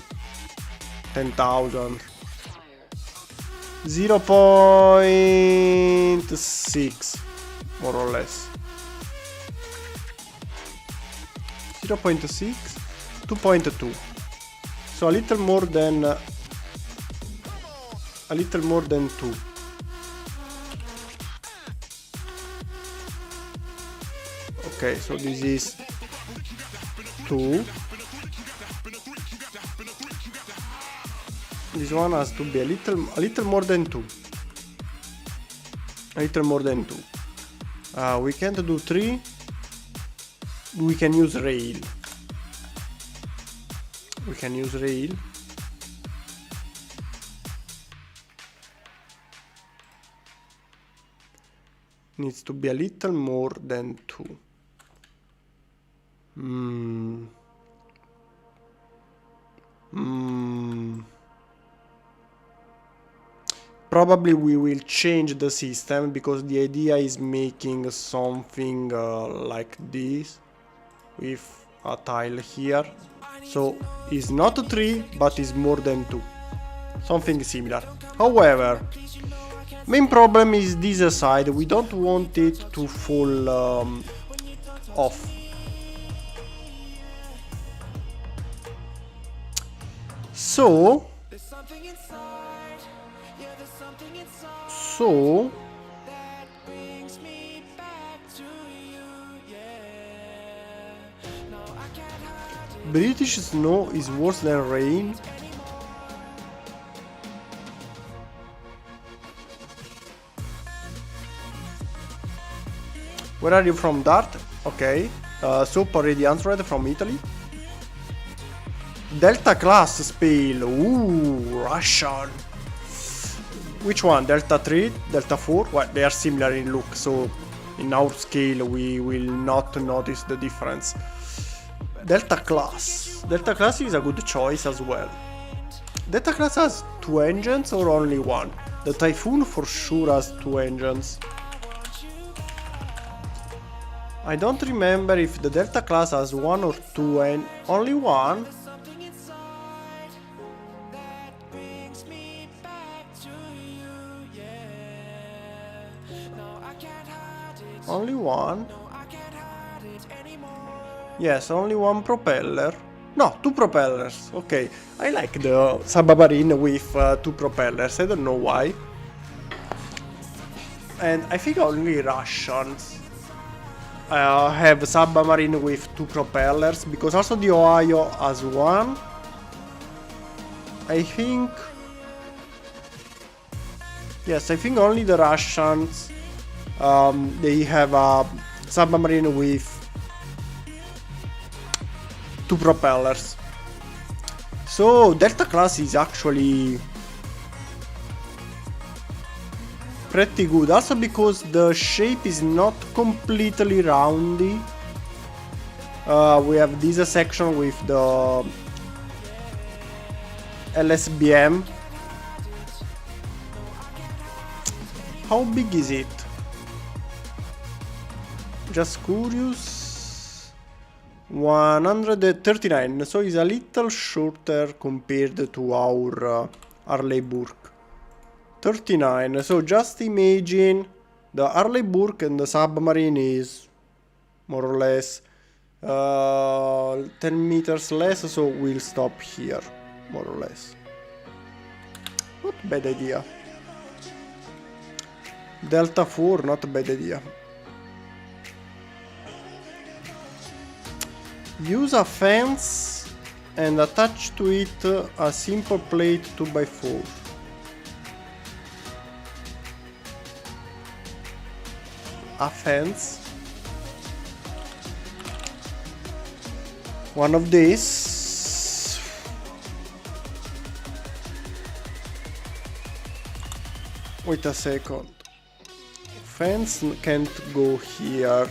10,000. 0.6 more or less. 0.6, 2.2. So a little more than 2. Okay, so this is 2. This one has to be a little more than 2. A little more than 2. We can't do 3. We can use rail. We can use rail. Needs to be a little more than 2. Probably we will change the system because the idea is making something like this with a tile here. So it's not 3 but it's more than 2. Something similar. However, main problem is this side. We don't want it to fall off. So British snow is worse than rain. Where are you from, Dart? Okay. Soap already answered from Italy. Delta class spell. Ooh, Russian. Which one? Delta 3? Delta 4? Well, they are similar in look, so in our scale we will not notice the difference. Delta class. Delta class is a good choice as well. Delta class has 2 engines or only 1? The Typhoon for sure has 2 engines. I don't remember if the Delta class has 1 or 2 and only 1. Only 1. Yes, only 1 propeller. No, 2 propellers. Okay, I like the submarine with 2 propellers. I don't know why. And I think only Russians have submarine with 2 propellers, because also the Ohio has 1. I think... Yes, I think only the Russians they have a submarine with 2 propellers. So Delta class is actually pretty good, also because the shape is not completely roundy. We have this section with the LSBM. How big is it? Just curious. 139, so it's a little shorter compared to our Arleigh Burke. 39, so just imagine The Harley Burke and the submarine is more or less 10 meters less, so we'll stop here, more or less. Not a bad idea. Delta 4, not a bad idea. Use a fence and attach to it a simple plate 2x4. A fence. One of these. Wait a second. Fence can't go here.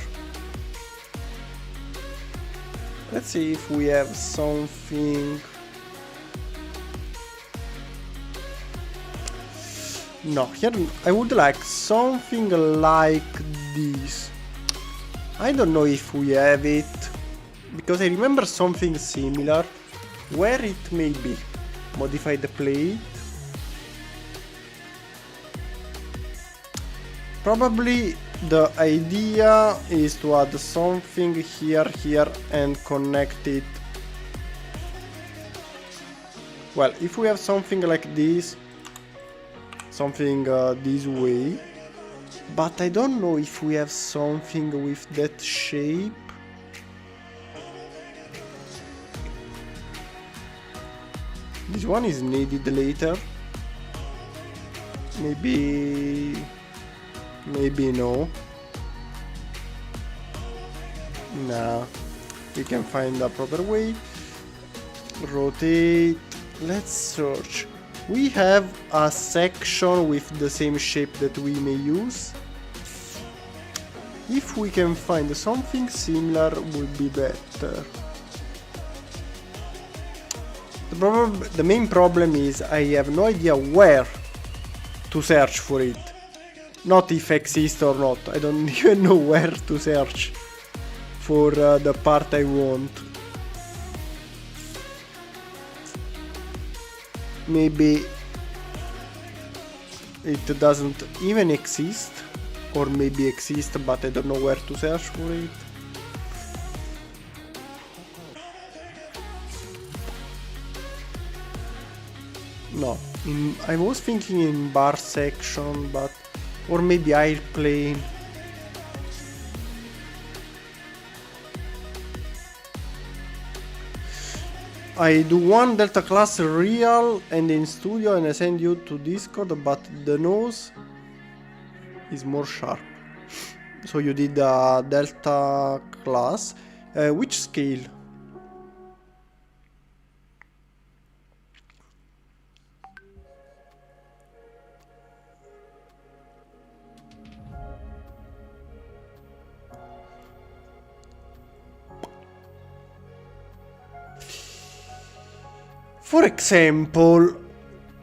Let's see if we have something. No, here I would like something like this. I don't know if we have it, because I remember something similar. Where it may be. Modify the plate. Probably the idea is to add something here, here, and connect it. Well, if we have something like this, something this way, but I don't know if we have something with that shape. This one is needed later. Maybe no. Nah, we can find a proper way. Rotate. Let's search. We have a section with the same shape that we may use. If we can find something similar, would be better. The main problem is I have no idea where to search for it. Not if exists or not. I don't even know where to search for the part I want. Maybe it doesn't even exist, or maybe exists but I don't know where to search for it. No, I was thinking in bar section, but or maybe airplane. I do one Delta class real and in studio and I send you to Discord, but the nose is more sharp. So you did a Delta class. Which scale? For example,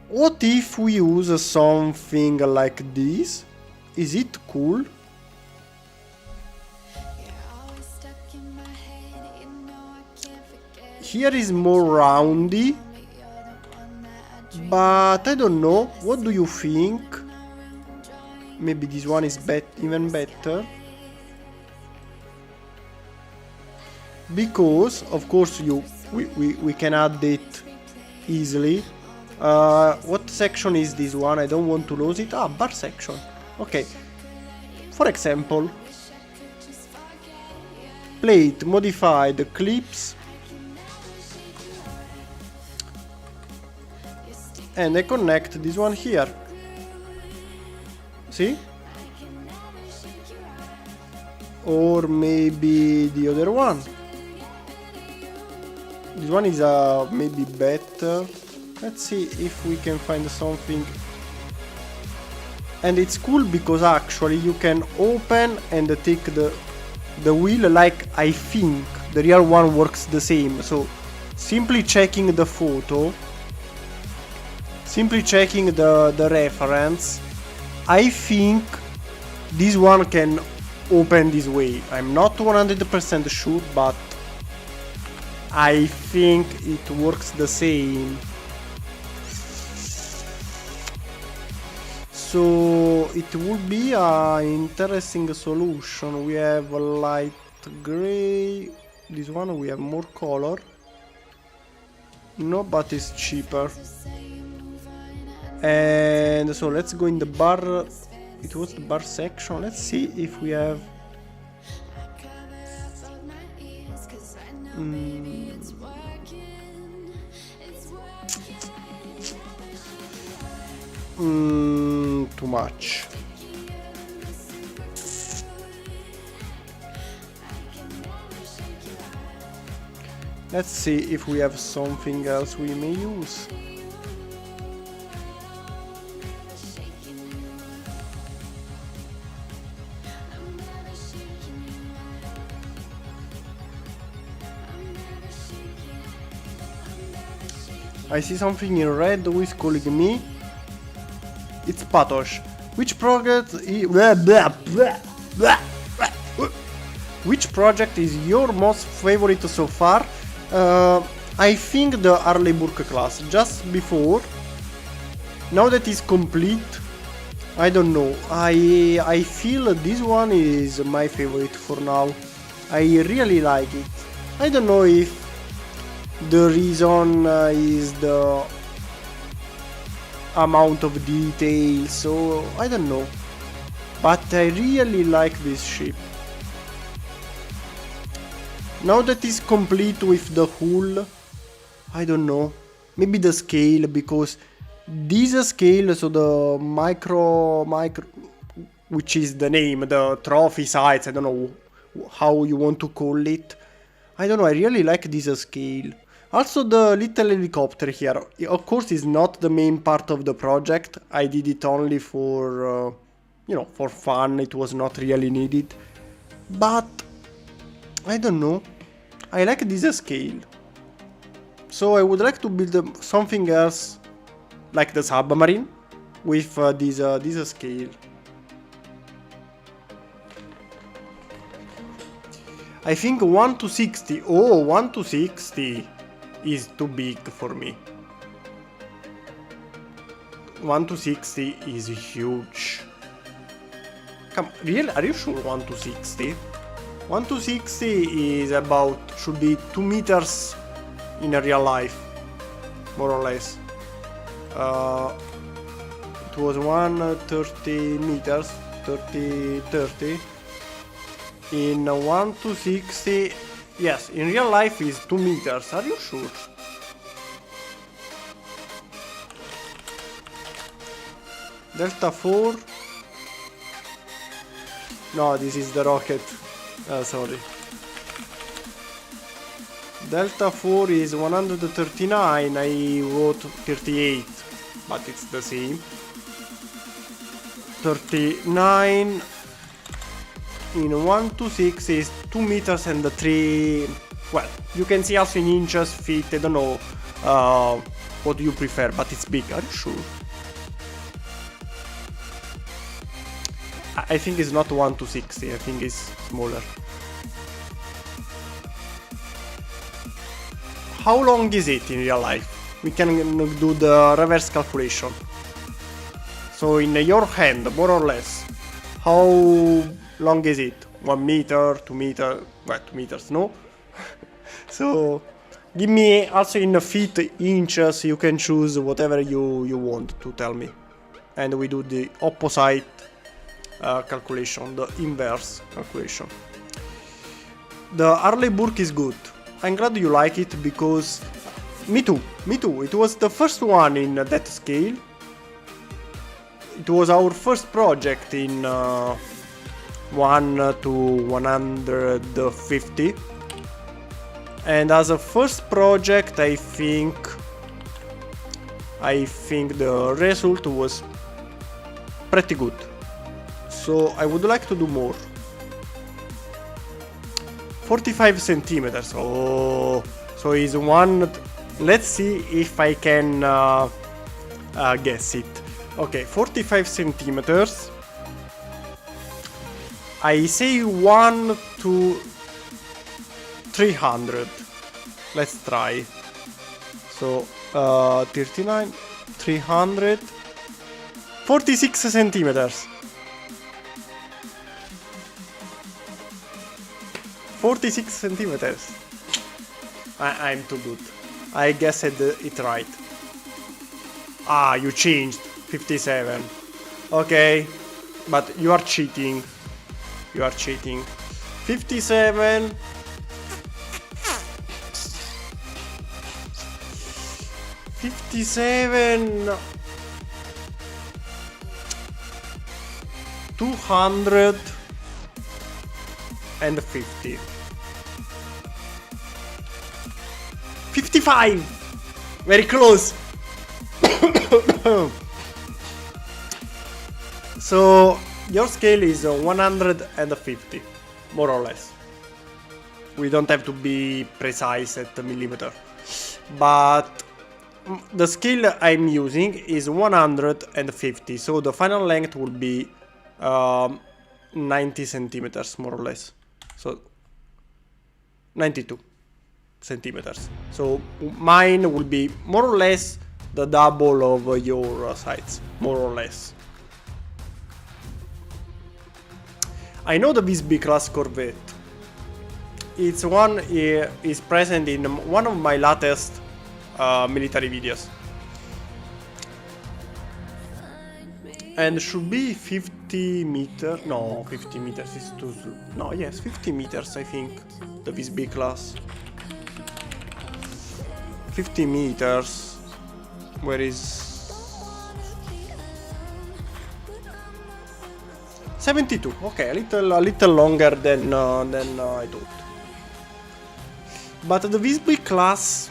what if we use something like this? Is it cool? Here is more roundy, but I don't know. What do you think? Maybe this one is even better. Because, of course, we can add it easily. What section is this one? I don't want to lose it. Ah, bar section. Okay. For example, plate, modify the clips, and I connect this one here. See? Or maybe the other one. This one is maybe better. Let's see if we can find something. And it's cool because actually you can open and take the wheel, like I think the real one works the same. So simply checking the photo, simply checking the reference, I think this one can open this way. I'm not 100% sure, but I think it works the same. So it would be an interesting solution. We have a light gray. This one we have more color. No, but it's cheaper. And so let's go in the bar. It was the bar section. Let's see if we have too much. Let's see if we have something else we may use. I see something in red. Who is calling me? It's Patosh. Which project Which project is your most favorite so far? I think the Arleigh Burke class, just before. Now that it's complete, I don't know. I feel this one is my favorite for now. I really like it. I don't know if the reason is the amount of detail, so I don't know. But I really like this ship. Now that it's complete with the hull, I don't know. Maybe the scale, because this scale, so the micro, which is the name, the trophy size, I don't know how you want to call it. I don't know, I really like this scale. Also the little helicopter here, of course is not the main part of the project. I did it only for, you know, for fun. It was not really needed. But I don't know, I like this scale. So I would like to build something else like the submarine with this scale. I think 1 to 60, 1 to 60 is too big for me. 1 to 60 is huge. Come, really? Are you sure 1 to 60? 1 to 60 is about, should be 2 meters in a real life, more or less. It was 130 meters, 30. In 1 to 60, yes, in real life is 2 meters, are you sure? Delta 4. No, this is the rocket. Sorry. Delta 4 is 139, I wrote 38, but it's the same. 39 in 1 to 6 is 2 meters and 3, well, you can see also in inches, feet, I don't know what do you prefer, but it's big, are you sure? I think it's not 1 to 60, I think it's smaller. How long is it in real life? We can do the reverse calculation. So in your hand, more or less, how long is it? 1 meter, 2 meter, well, 2 meters, no? So give me also in feet, inches, you can choose whatever you want to tell me. And we do the opposite calculation, the inverse calculation. The Arleigh Burke is good. I'm glad you like it because me too. It was the first one in that scale. It was our first project in 1 to 150. And as a first project, I think the result was pretty good. So I would like to do more. 45 centimeters. Oh, so is one. Let's see if I can guess it. Okay, 45 centimeters. I say 1 to 300. Let's try. So 39, 300, 46 centimeters. 46 centimeters. I'm too good. I guessed it right. Ah, you changed. 57. Okay. But you are cheating. You are cheating. 57. 57. 250. 55. Very close. So your scale is 150, more or less. We don't have to be precise at the millimeter, but the scale I'm using is 150, so the final length will be 90 centimeters, more or less. So 92 centimeters. So mine will be more or less the double of your size, more or less. I know the VSB class Corvette. It's one is present in one of my latest military videos. And should be 50 meters. No, 50 meters is too slow. No, yes, 50 meters, I think. The VSB class. 50 meters. Where is 72? Okay, a little longer than I thought. But the VSB class,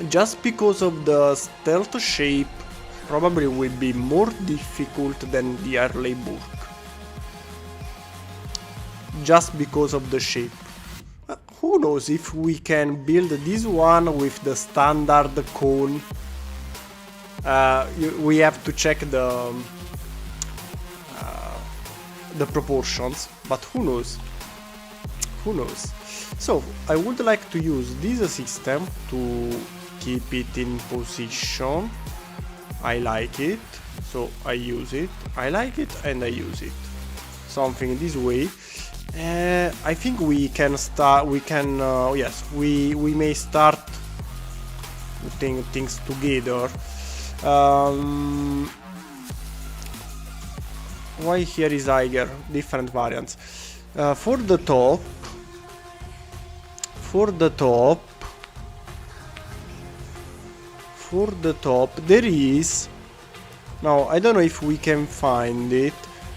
just because of the stealth shape, probably will be more difficult than the Harley Burke. Just because of the shape. Who knows if we can build this one with the standard cone. We have to check the proportions, but who knows? Who knows? So I would like to use this system to keep it in position. I like it, so I use it. I like it and I use it. Something this way. I think we can start. We can. Yes, we may start putting things together. Why here is higher? Different variants. For the top. There is. Now I don't know if we can find it,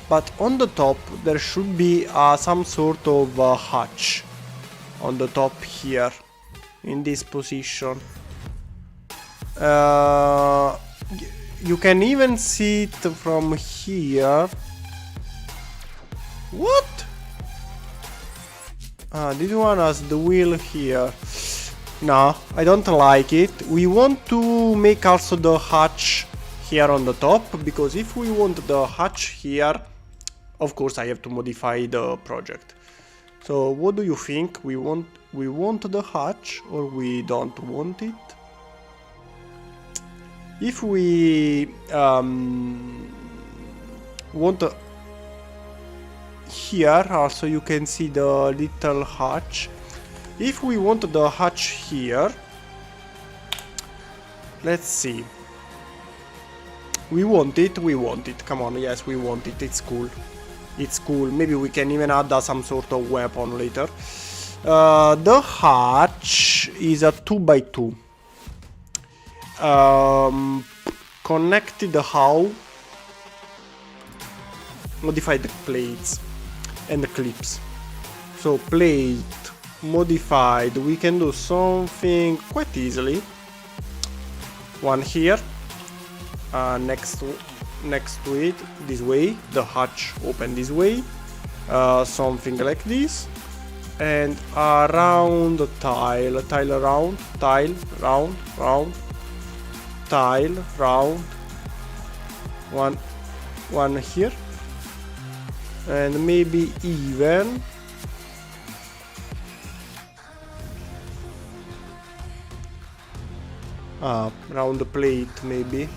but on the top there should be some sort of hatch on the top here, in this position. You can even see it from here. What? This one has the wheel here. No, I don't like it. We want to make also the hatch here on the top, because if we want the hatch here, of course I have to modify the project. So what do you think? We want the hatch or we don't want it? If we want here also, you can see the little hatch. If we want the hatch here, let's see. We want it. Come on, yes, we want it. It's cool. It's cool. Maybe we can even add some sort of weapon later. The hatch is a 2x2. Connected how? Modify the plates and the clips. So plate modified. We can do something quite easily. One here. Next to it, this way, the hatch open this way, something like this, and a round tile round, one here, and maybe even round the plate, maybe.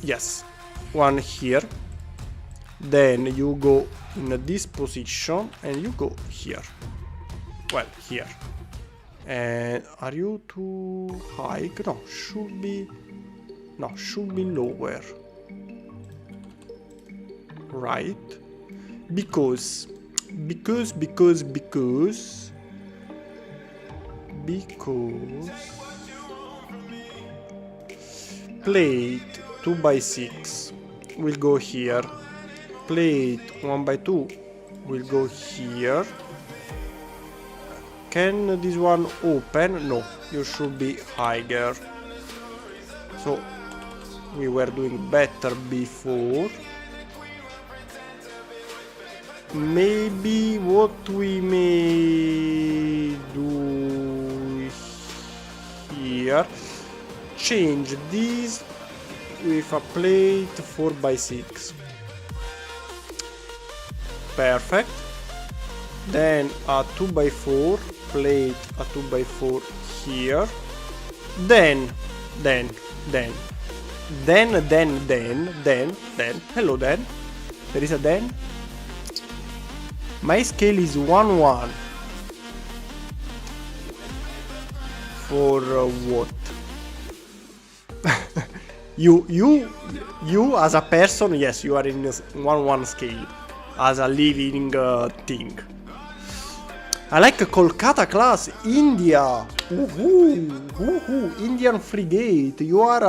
yes, one here. Then you go in this position and you go here. Well, here. And are you too high? No, should be lower. Right? Because plate 2x6 will go here. Plate 1x2 will go here. Can this one open? No, you should be higher. So we were doing better before. Maybe what we may do here, change this with a plate 4x6. Perfect. Then a 2x4 plate, a 2x4 here. Then hello then. There is a then. My scale is 1-1. For what? you as a person, yes, you are in 1-1 scale as a living thing. I like Kolkata class, India. Indian frigate. You are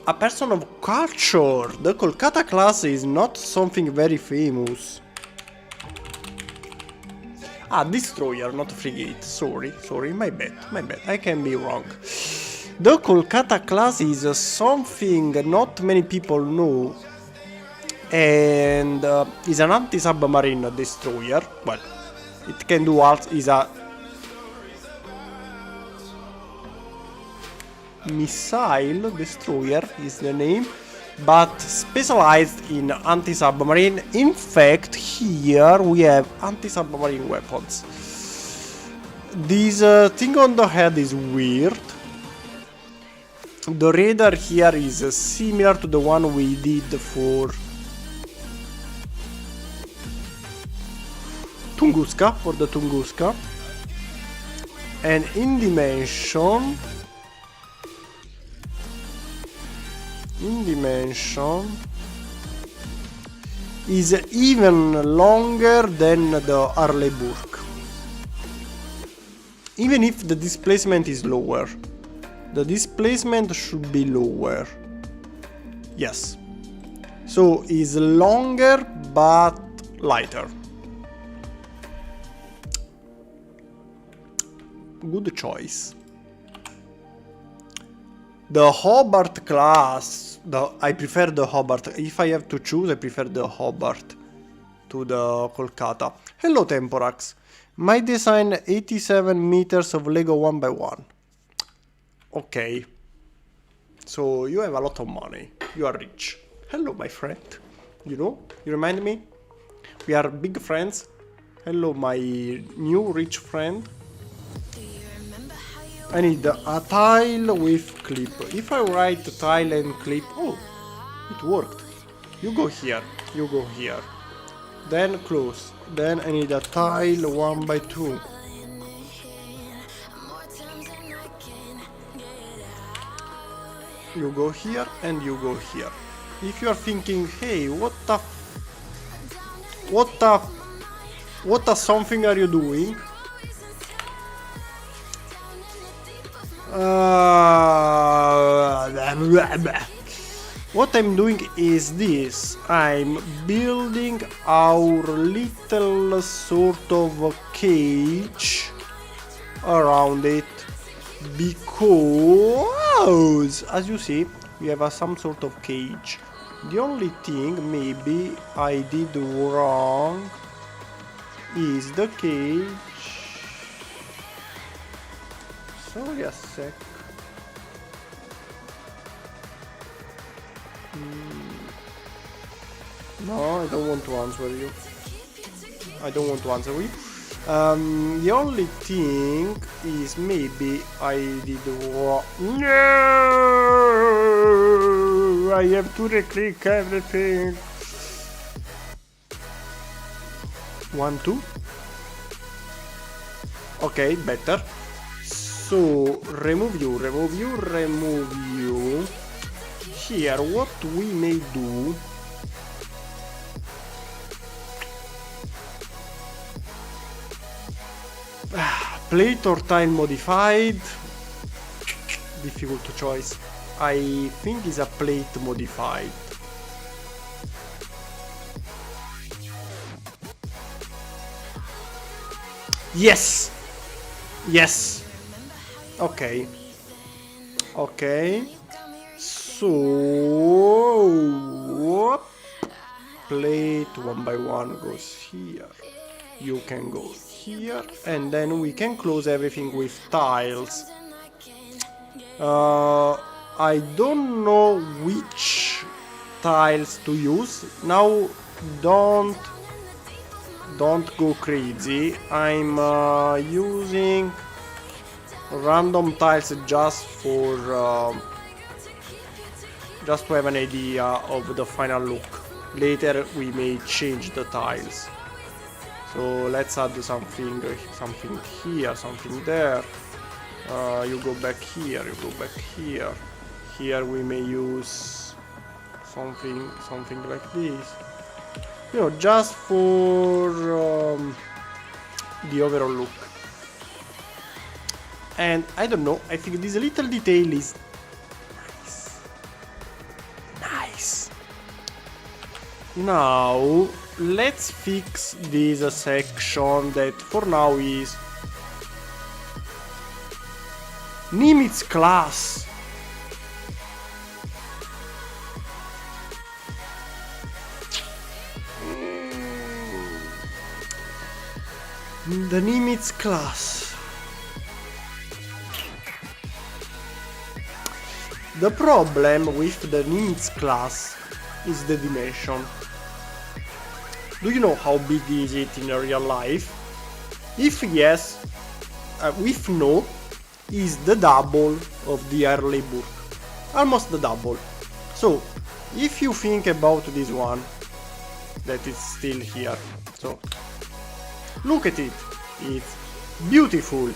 a person of culture. The Kolkata class is not something very famous. Ah, destroyer, not frigate. Sorry, my bad. I can be wrong. The Kolkata class is something not many people know, and is an anti-submarine destroyer. Well, it can do also is a missile destroyer is the name, but specialized in anti-submarine. In fact, here we have anti-submarine weapons. This thing on the head is weird. The radar here is similar to the one we did for Tunguska, for the Tunguska. And in dimension is even longer than the Arleigh-Burke, even if the displacement is lower. The displacement should be lower. Yes. So is longer but lighter. Good choice. The Hobart class, I prefer the Hobart. If I have to choose, I prefer the Hobart to the Kolkata. Hello Temporax. My design 87 meters of Lego 1x1. Okay. So you have a lot of money. You are rich. Hello my friend. You know, you remind me? We are big friends. Hello my new rich friend. I need a tile with clip. If I write tile and clip, oh, it worked. You go here, you go here. Then close. Then I need a tile 1x2. You go here and you go here. If you are thinking, hey, what the something are you doing? What I'm doing is this. I'm building our little sort of cage around it, because as you see we have some sort of cage. The only thing maybe I did wrong is the cage. Sorry a sec. No, I don't want to answer you. I don't want to answer you. The only thing is maybe I did no, I have to reclick everything. 1, 2. Okay, better. So remove you. Here, what we may do. Plate or tile modified. Difficult choice. I think it's a plate modified. Yes! Yes! Okay. Okay. So... plate 1 by 1 goes here. You can go here. And then we can close everything with tiles. I don't know which tiles to use. Now don't go crazy. I'm using random tiles just for just to have an idea of the final look. Later we may change the tiles. So let's add something here, something there. You go back here, you go back here. Here we may use something like this. You know, just for the overall look. And I don't know, I think this little detail is nice. Now let's fix this section that for now is Nimitz class. The Nimitz class. The problem with the Nimitz class is the dimension. Do you know how big is it in real life? If yes, if no, is the double of the early book. Almost the double. So, if you think about this one, that is still here. So, look at it. It's beautiful.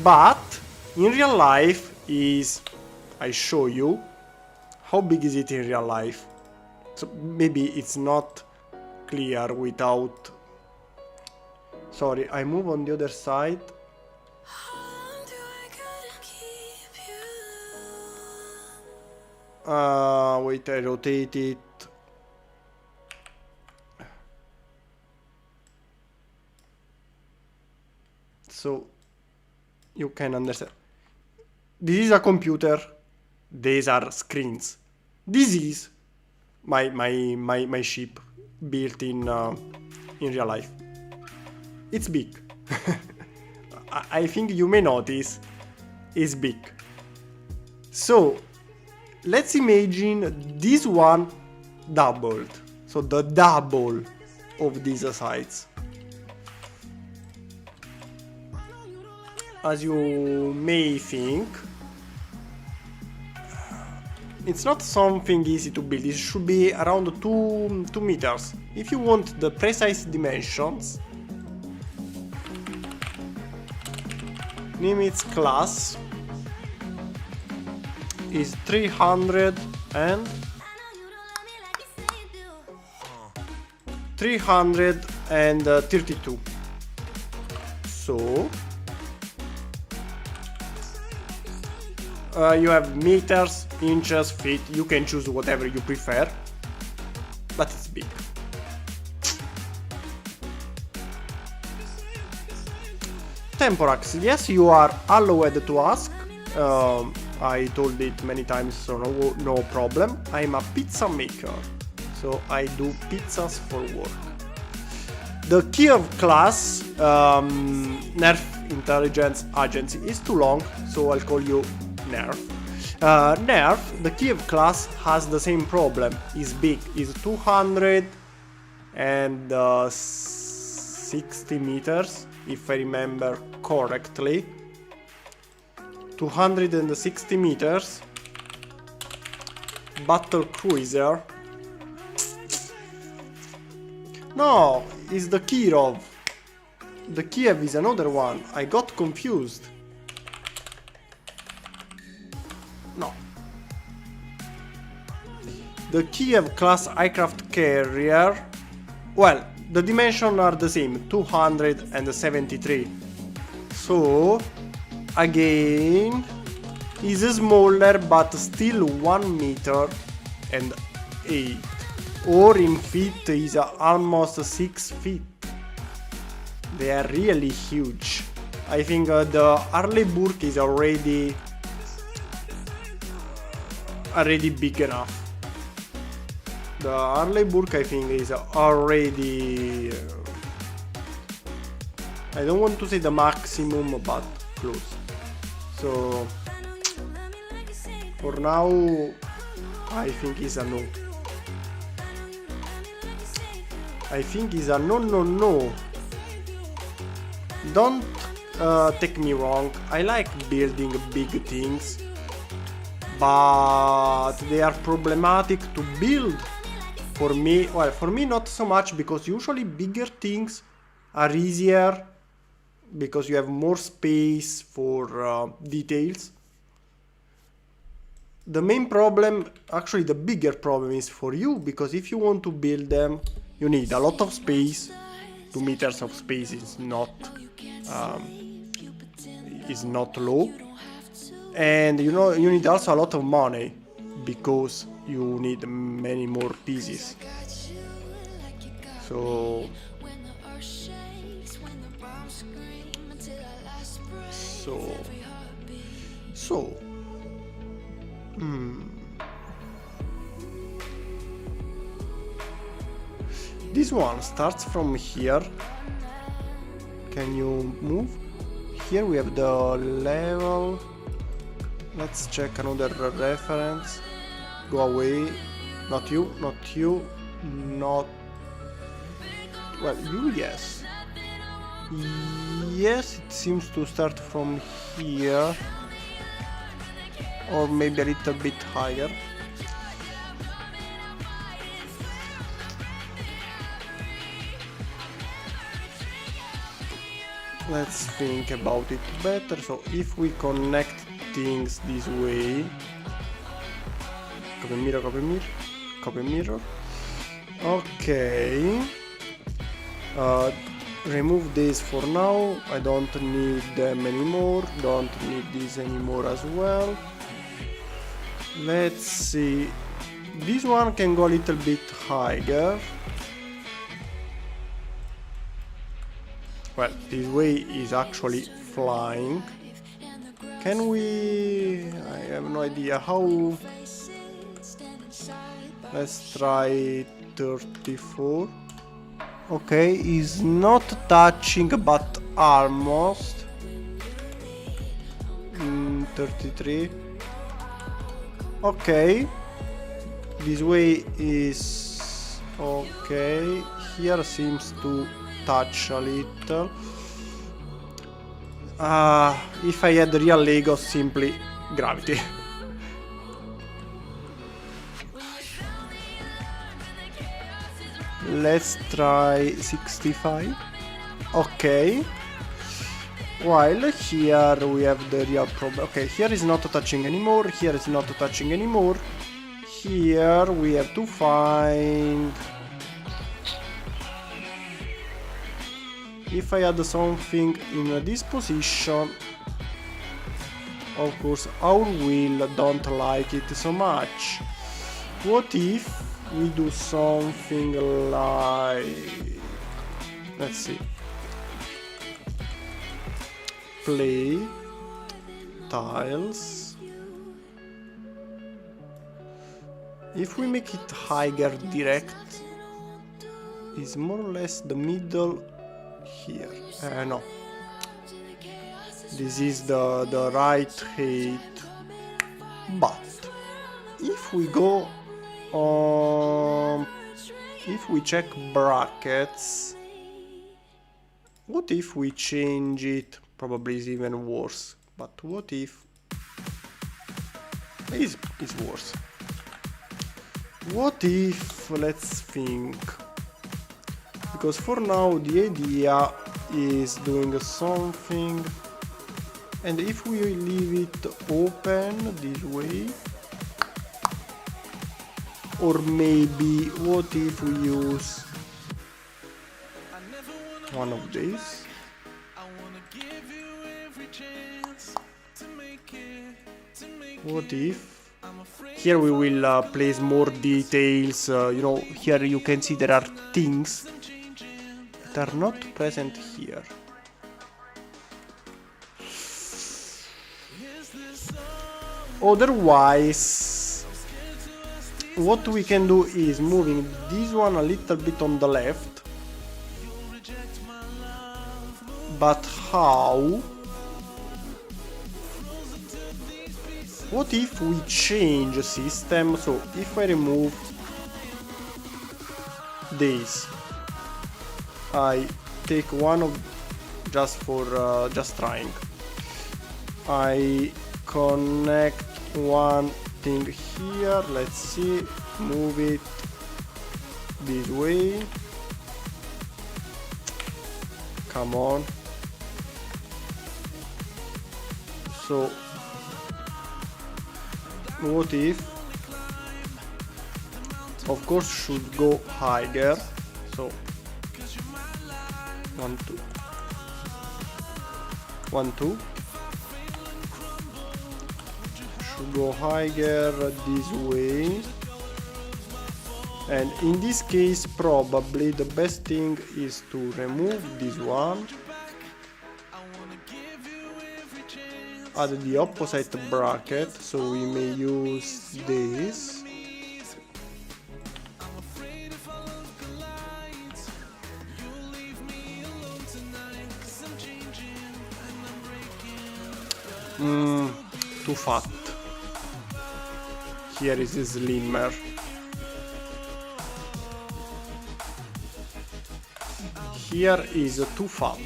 But, in real life is... I show you. How big is it in real life? So, maybe it's not clear without... Sorry, I move on the other side. Wait, I rotate it. So you can understand. This is a computer. These are screens. This is my ship built in real life. It's big. I think you may notice it's big. So let's imagine this one doubled. So the double of these sides. As you may think, it's not something easy to build. It should be around 2 meters. If you want the precise dimensions, Nimitz class is 332. So you have meters, inches, feet. You can choose whatever you prefer, but it's big. Temporax, yes, you are allowed to ask. I told it many times, so no problem. I'm a pizza maker, so I do pizzas for work. The Kiev class, Nerf Intelligence Agency, is too long, so I'll call you Nerf. Nerf, the Kiev class, has the same problem. Is big, is 260 meters. if I remember correctly. 260 meters. Battle cruiser. No, it's the Kirov. The Kiev is another one. I got confused. No. The Kiev class aircraft carrier. Well, the dimensions are the same, 273. So, again, is smaller but still 1 meter and 8. Or in feet is almost 6 feet. They are really huge. I think the Harley Burke is already big enough. The Harley Burke I think is already I don't want to say the maximum, but close. So for now I think it's a no. I think it's a no. Don't take me wrong, I like building big things, but they are problematic to build. For me, well, for me not so much, because usually bigger things are easier because you have more space for details. The main problem, actually the bigger problem, is for you, because if you want to build them, you need a lot of space. 2 meters of space is not low, and you know you need also a lot of money because you need many more pieces. So this one starts from here. Can you move? Here we have the level. Let's check another reference. Go away. Not you, not you, not... Well, you, yes. Yes, it seems to start from here. Or maybe a little bit higher. Let's think about it better. So if we connect things this way, copy mirror. Okay. Remove this for now. I don't need them anymore. Don't need this anymore as well. Let's see. This one can go a little bit higher. Well, this way is actually flying. Can we... I have no idea how... Let's try 34. Okay, is not touching but almost. 33. Okay. This way is... okay. Here seems to touch a little. If I had real Legos, simply gravity. Let's try 65. Okay. While here we have the real problem. Okay, here is not touching anymore. Here is not touching anymore. Here we have to find... If I had something in this position, of course our wheel don't like it so much. What if we do something like... Let's see. Play tiles. If we make it higher direct, is more or less the middle here. No. This is the right height. But if we go on, if we check brackets, What if we change it? Probably is even worse. But what if is worse? What if, let's think, because for now the idea is doing something, and if we leave it open this way, or maybe what if we use one of these? What if here we will place more details, you know, here you can see there are things that are not present here. Otherwise, what we can do is moving this one a little bit on the left. But how? What if we change system? So if I remove this, I take one of just for just trying. I connect one thing here. Let's see. Move it this way. Come on. So what if, of course, should go higher, so 1 2 1 2 should go higher this way, and in this case probably the best thing is to remove this one, add the opposite bracket, so we may use this. Too fat. Here is slimmer. Here is too fat.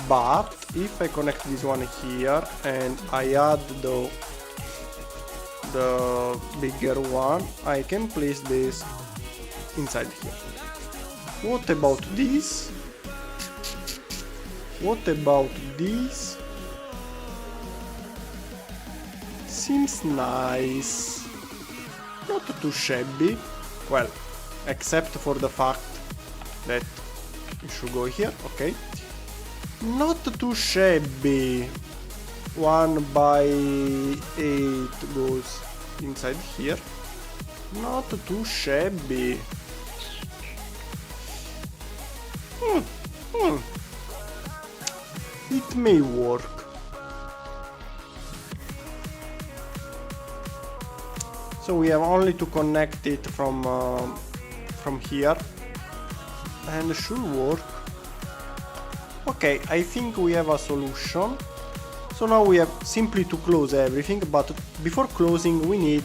But if I connect this one here and I add the bigger one, I can place this inside here. What about this? What about this? Seems nice. Not too shabby. Well, except for the fact that it should go here, okay. Not too shabby. 1/8 goes inside here. Not too shabby. It may work. So we have only to connect it from here, and it should work. Okay, I think we have a solution. So now we have simply to close everything, but before closing we need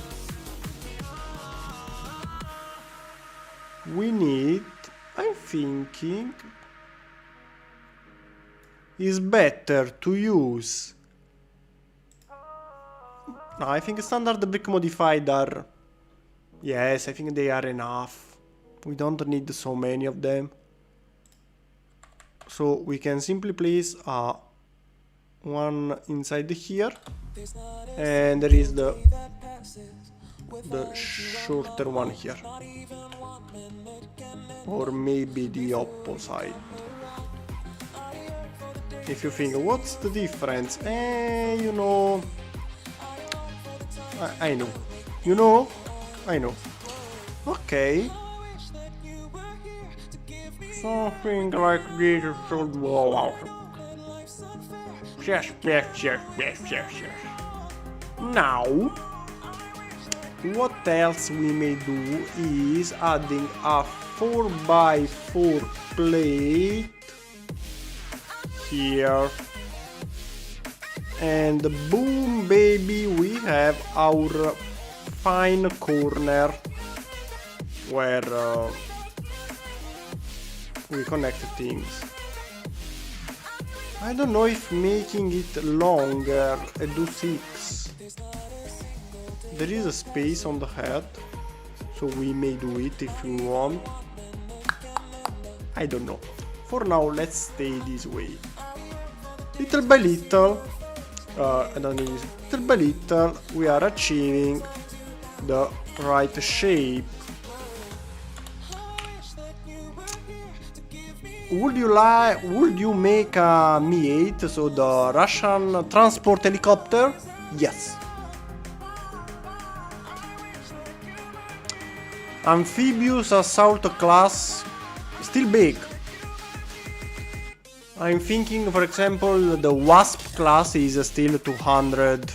I'm thinking it's better to use, no, I think standard brick modified are, yes, I think they are enough. We don't need so many of them. So we can simply place one inside here, and there is the shorter one here, or maybe the opposite. If you think, what's the difference? You know, I know. You know? I know. Okay. Something like this should go out. Yes. Now, what else we may do is adding a 4x4 plate here. And boom, baby, we have our fine corner where we connect things. I don't know if making it longer and do 6. There is a space on the head, so we may do it if you want. I don't know. For now, let's stay this way. Little by little, little by little, we are achieving the right shape. Would you make a Mi-8, so the Russian transport helicopter? Yes. Amphibious assault class, still big. I'm thinking, for example, the Wasp class is still 200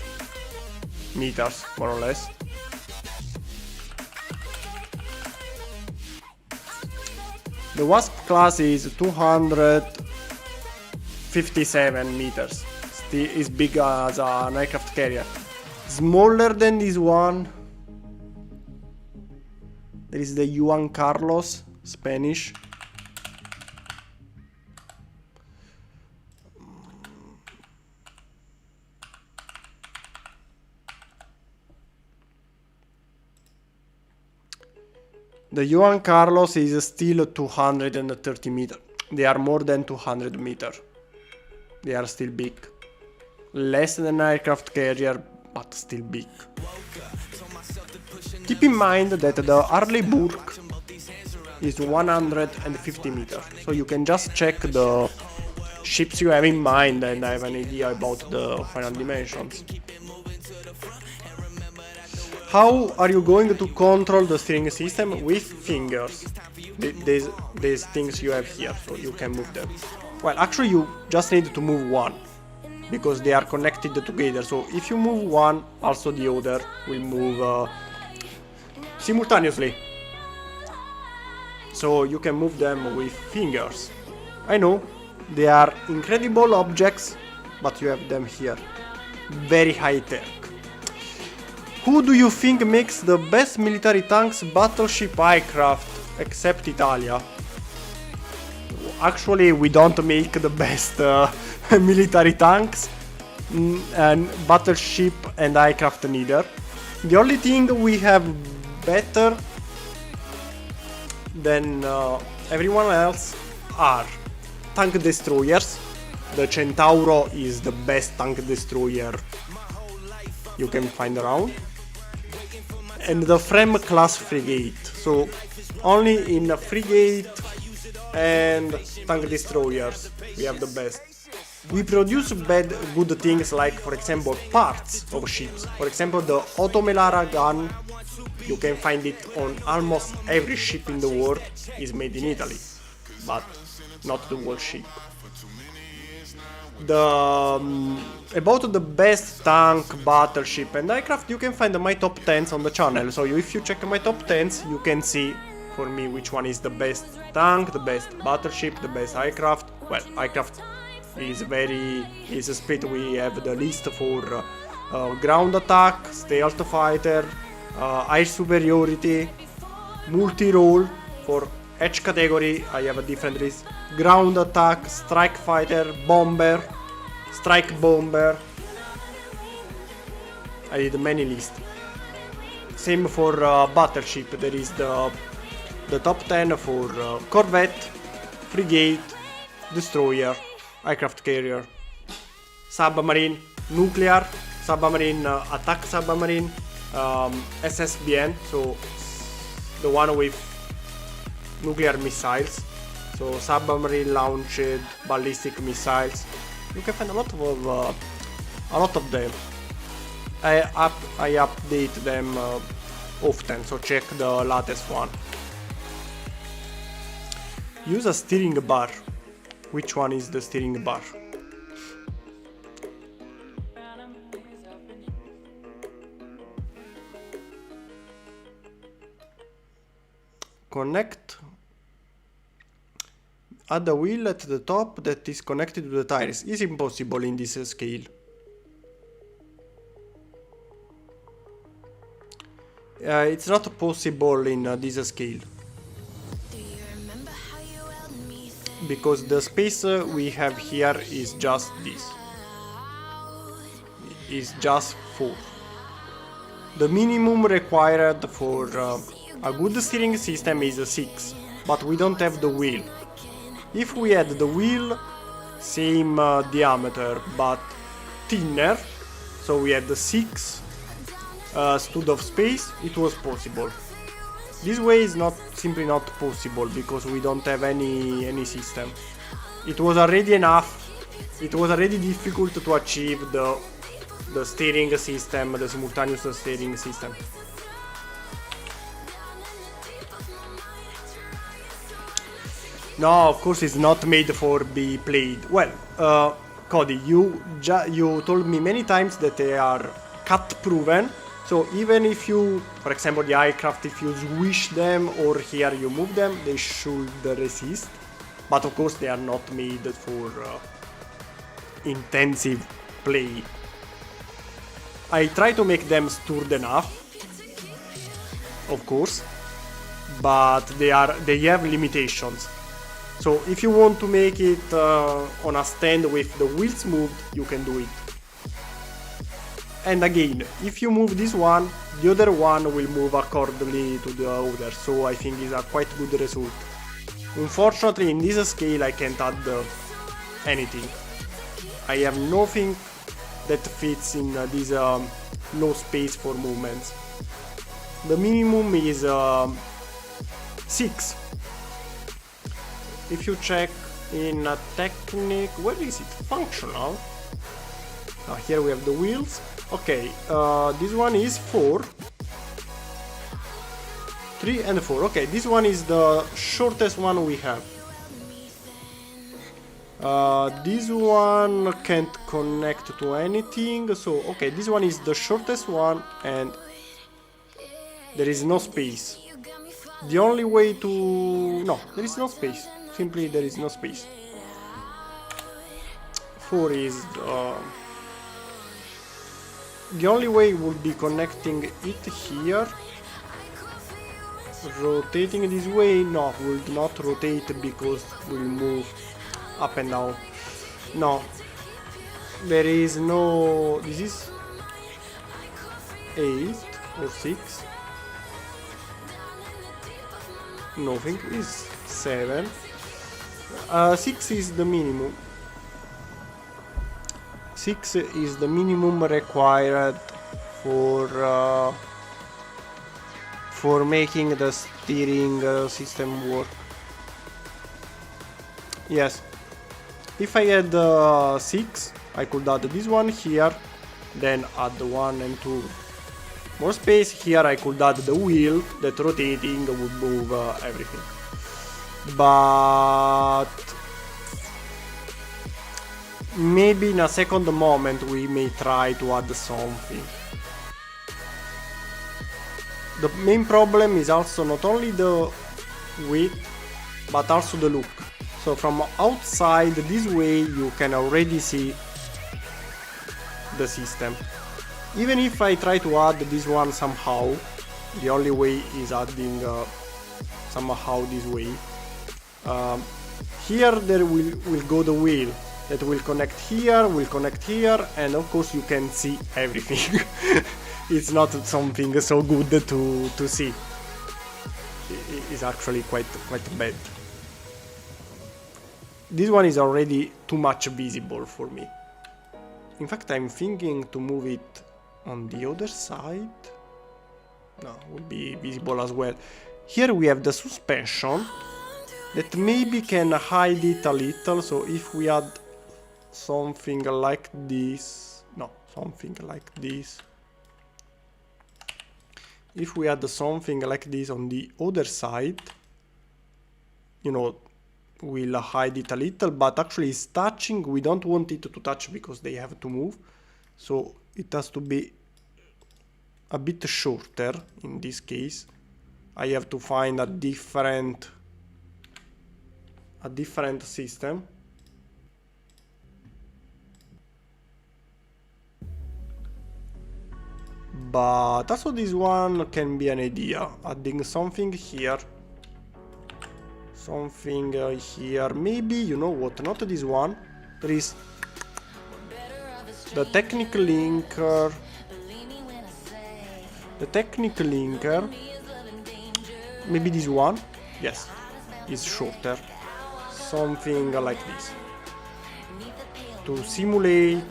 meters, more or less. The Wasp class is 257 meters. Still is big as an aircraft carrier. Smaller than this one. There is the Juan Carlos, Spanish. The Juan Carlos is still 230 meters. They are more than 200 meters. They are still big. Less than an aircraft carrier, but still big. Keep in mind that the Harley Burke is 150 meters. So you can just check the ships you have in mind and have an idea about the final dimensions. How are you going to control the steering system? With fingers. These things you have here, so you can move them. Well, actually you just need to move one, because they are connected together, so if you move one, also the other will move simultaneously. So you can move them with fingers. I know, they are incredible objects, but you have them here. Very high tech. Who do you think makes the best military tanks, battleship, aircraft, except Italia? Actually, we don't make the best military tanks and battleship and aircraft neither. The only thing we have better than everyone else are tank destroyers. The Centauro is the best tank destroyer you can find around. And the Frem class frigate, so only in a frigate and tank destroyers we have the best. We produce good things like, for example, parts of ships. For example, the Automelara gun, you can find it on almost every ship in the world, is made in Italy, but not the whole ship. About the best tank, battleship and aircraft, you can find my top 10s on the channel. So if you check my top 10s, you can see for me which one is the best tank, the best battleship, the best aircraft. Well, aircraft is split. We have the list for ground attack, stealth fighter, air superiority, multi-role. For each category I have a different list. Ground attack, strike fighter, bomber, strike bomber. I did many lists. Same for battleship. There is the top 10 for corvette, frigate, destroyer, aircraft carrier, submarine, nuclear, submarine, attack submarine, SSBN, so the one with nuclear missiles, so submarine launched ballistic missiles. You can find a lot of them. I update them often, so check the latest one. Use a steering bar. Which one is the steering bar? Connect. Add a wheel at the top that is connected to the tires. Is impossible in this scale. It's not possible in this scale. because the space we have here is just this. Is just 4. The minimum required for a good steering system is 6, but we don't have the wheel. If we had the wheel, same diameter but thinner, so we had the 6 stud of space, it was possible. This way is simply not possible because we don't have any system. It was already difficult to achieve the steering system, the simultaneous steering system. No, of course it's not made for be played. Well, Cody, you told me many times that they are cut proven. So even if you, for example, the aircraft, if you swish them or here you move them, they should resist. But of course they are not made for intensive play. I try to make them sturdy enough, of course, but they have limitations. So if you want to make it on a stand with the wheels moved, you can do it. And again, if you move this one, the other one will move accordingly to the other, so I think it's a quite good result. Unfortunately, in this scale I can't add anything. I have nothing that fits in this low space for movements. The minimum is 6. If you check in a technique, where is it? Functional. Here we have the wheels. Okay, this one is 4. 3 and 4. Okay, this one is the shortest one we have. This one can't connect to anything, so okay, this one is the shortest one and there is no space. The only way to... no, there is no space. Simply there is no space. 4 is... the only way would be connecting it here. Rotating this way, no, will not rotate because we'll move up and down. No, there is no... this is 8 or 6. Nothing is 7. 6 is the minimum. 6 is the minimum required for making the steering system work. Yes. If I had 6, I could add this one here, then add 1 and 2 more space. Here I could add the wheel that rotating would move everything. But maybe in a second moment we may try to add something. The main problem is also not only the width, but also the look. So from outside this way you can already see the system. Even if I try to add this one somehow, the only way is adding somehow this way. Here there will go the wheel that will connect here, and of course you can see everything. It's not something so good to see. It's actually quite bad. This one is already too much visible for me. In fact, I'm thinking to move it on the other side. No, will be visible as well. Here we have the suspension that maybe can hide it a little. So if we add something like this, no, something like this. If we add something like this on the other side, you know, we'll hide it a little, but actually it's touching. We don't want it to touch because they have to move. So it has to be a bit shorter in this case. I have to find a different system. But also this one can be an idea, adding something here, something here. Maybe, you know what, not this one. There is the technical linker. The technical linker. Maybe this one. Yes, is shorter. Something like this. To simulate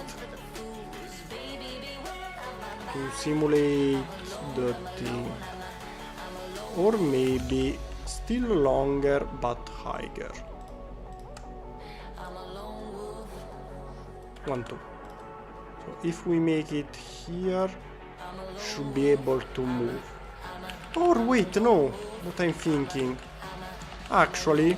the thing. Or maybe still longer but higher. 1, 2. So if we make it here, should be able to move. Or wait, no, what I'm thinking. Actually,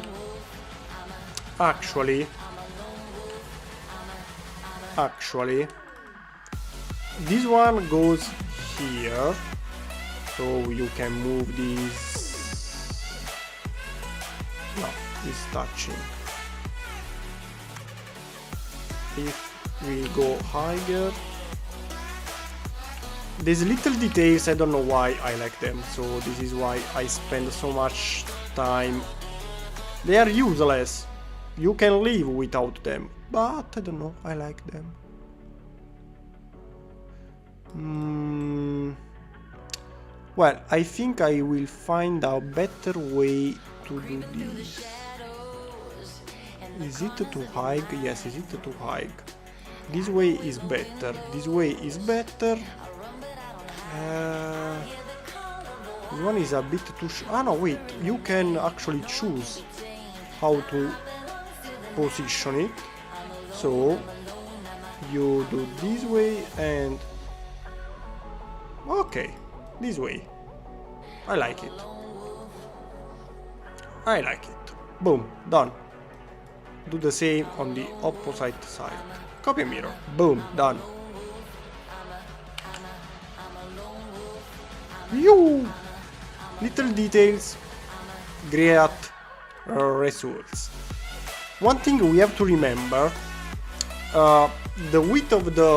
this one goes here, so you can move this. No, it's touching. If we go higher, these little details, I don't know why I like them, so this is why I spend so much time. They are useless. You can live without them, but I don't know, I like them. Well, I think I will find a better way to do this. Is it too high? Yes, is it too high? This way is better. This way is better. This one is a bit too no, wait. You can actually choose how to position it. So you do this way and okay, this way. I like it. I like it. Boom, done. Do the same on the opposite side. Copy mirror. Boom, done. You little details, great results. One thing we have to remember, the width of the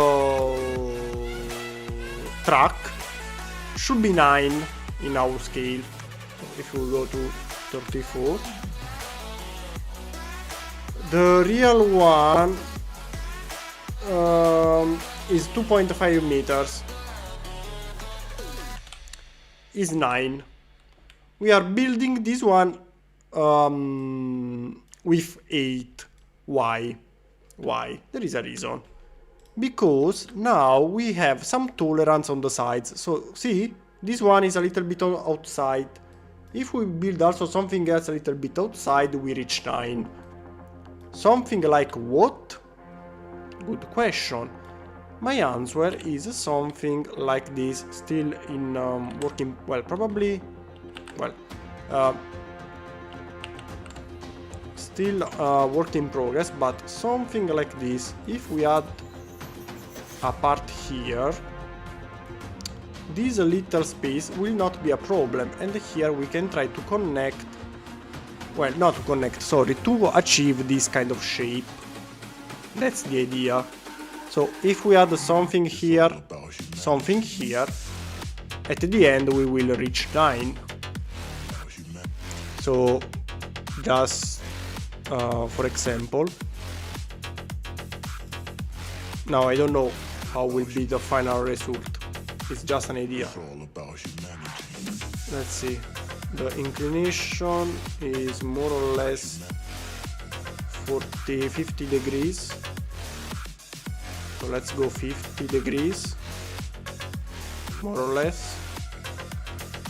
track should be 9 in our scale. If we go to 34, the real one is 2.5 meters. Is 9. We are building this one with 8. Why? Why? There is a reason. Because now we have some tolerance on the sides. So see, this one is a little bit outside. If we build also something else a little bit outside, we reach 9. Something like what? Good question. My answer is something like this, still in working, well, probably, well, still work in progress, but something like this. If we add a part here, this little space will not be a problem, and here we can try to connect, well, not to connect, sorry, to achieve this kind of shape. That's the idea. So if we add something here, at the end we will reach 9. So just for example, now I don't know how will be the final result. It's just an idea. Let's see. The inclination is more or less 50 degrees. So let's go 50 degrees, more or less.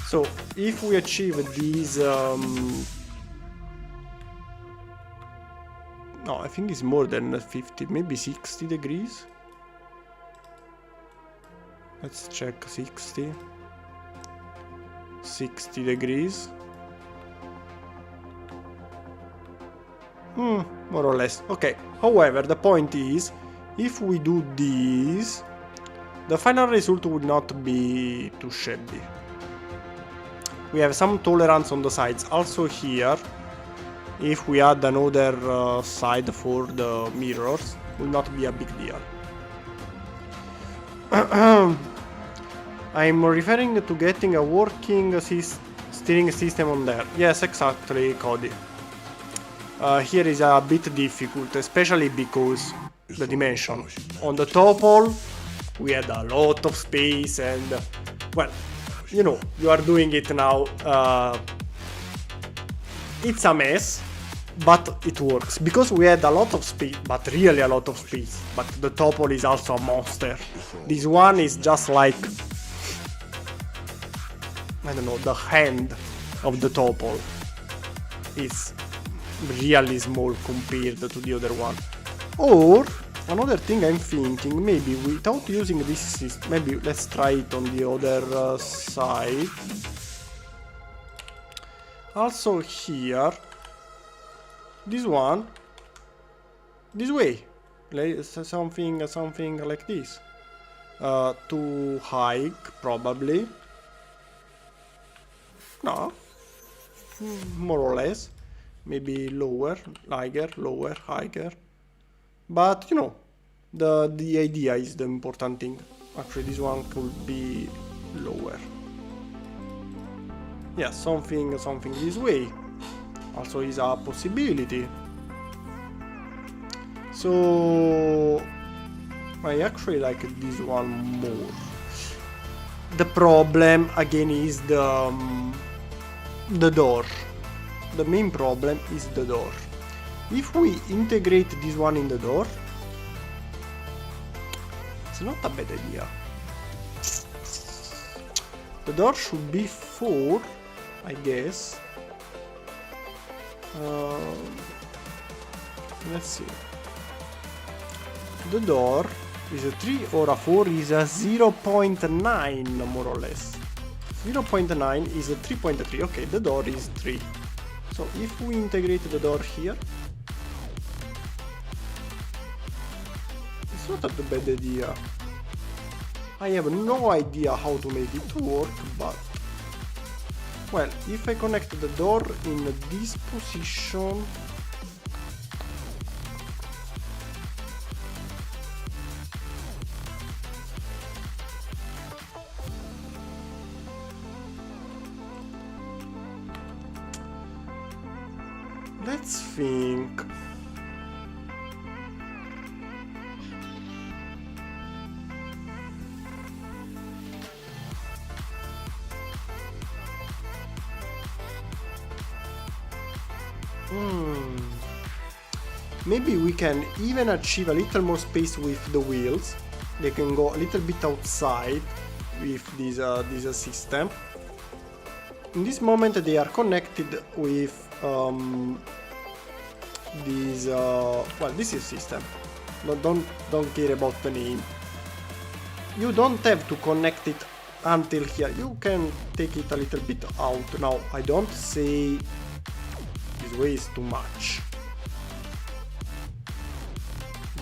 So if we achieve these, no, I think it's more than 50, maybe 60 degrees. Let's check 60 degrees. More or less. Okay, however, the point is, if we do this, the final result will not be too shabby. We have some tolerance on the sides. Also here, if we add another side for the mirrors, will not be a big deal. I'm referring to getting a working steering system on there. Yes, exactly, Cody. here is a bit difficult, especially because the dimension. On the tuple, we had a lot of space and, well, you know, you are doing it now. It's a mess, but it works because we had a lot of space, but really a lot of space. But the tuple is also a monster. This one is just like, I don't know, the hand of the tuple is really small compared to the other one. Or another thing I'm thinking, maybe without using this system, maybe let's try it on the other side. Also here, this one, this way, something like this. To hike, probably. No, more or less. Maybe lower, higher, lower, higher. But you know, the idea is the important thing. Actually, this one could be lower. Yeah, something this way also is a possibility. So I actually like this one more. The problem again is the door. The main problem is the door. If we integrate this one in the door, it's not a bad idea. The door should be 4, I guess. Let's see. The door is a 3 or a 4 is a 0.9 more or less. 0.9 is a 3.3. Okay, the door is 3. So if we integrate the door here, it's not a bad idea. I have no idea how to make it work, but well, if I connect the door in this position, let's think. Maybe we can even achieve a little more space with the wheels. They can go a little bit outside with this system. In this moment they are connected with this well, this is system. Don't care about the name. You don't have to connect it until here. You can take it a little bit out. Now I don't say this way is too much.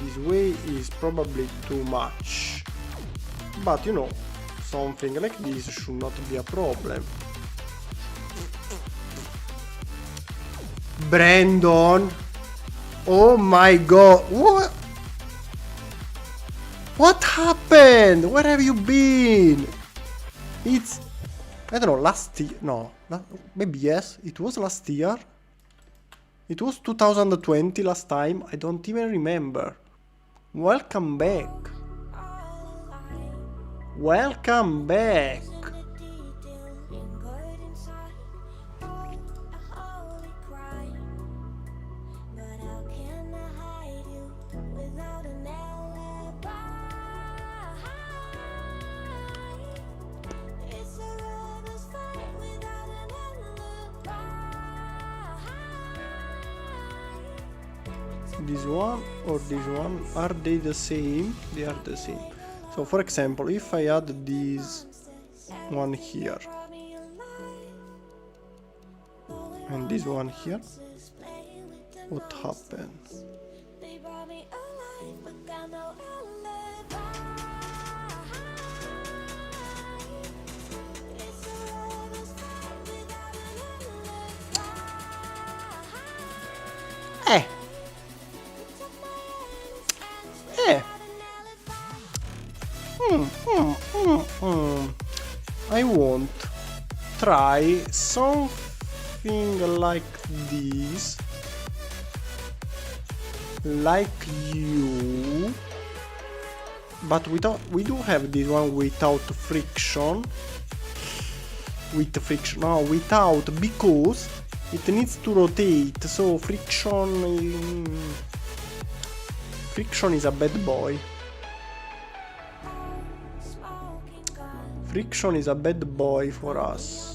This way is probably too much, but you know, something like this should not be a problem. Brandon, oh my god, what happened? Where have you been? It's, I don't know, last year, no, maybe yes, it was last year. It was 2020 last time, I don't even remember. Welcome back. Welcome back. This one or this one, are they the same? They are the same. So for example, if I add this one here and this one here, what happens? I won't try something like this. like you, but we do have this one without friction. With friction, no, without, because it needs to rotate. So friction is a bad boy. Friction is a bad boy for us.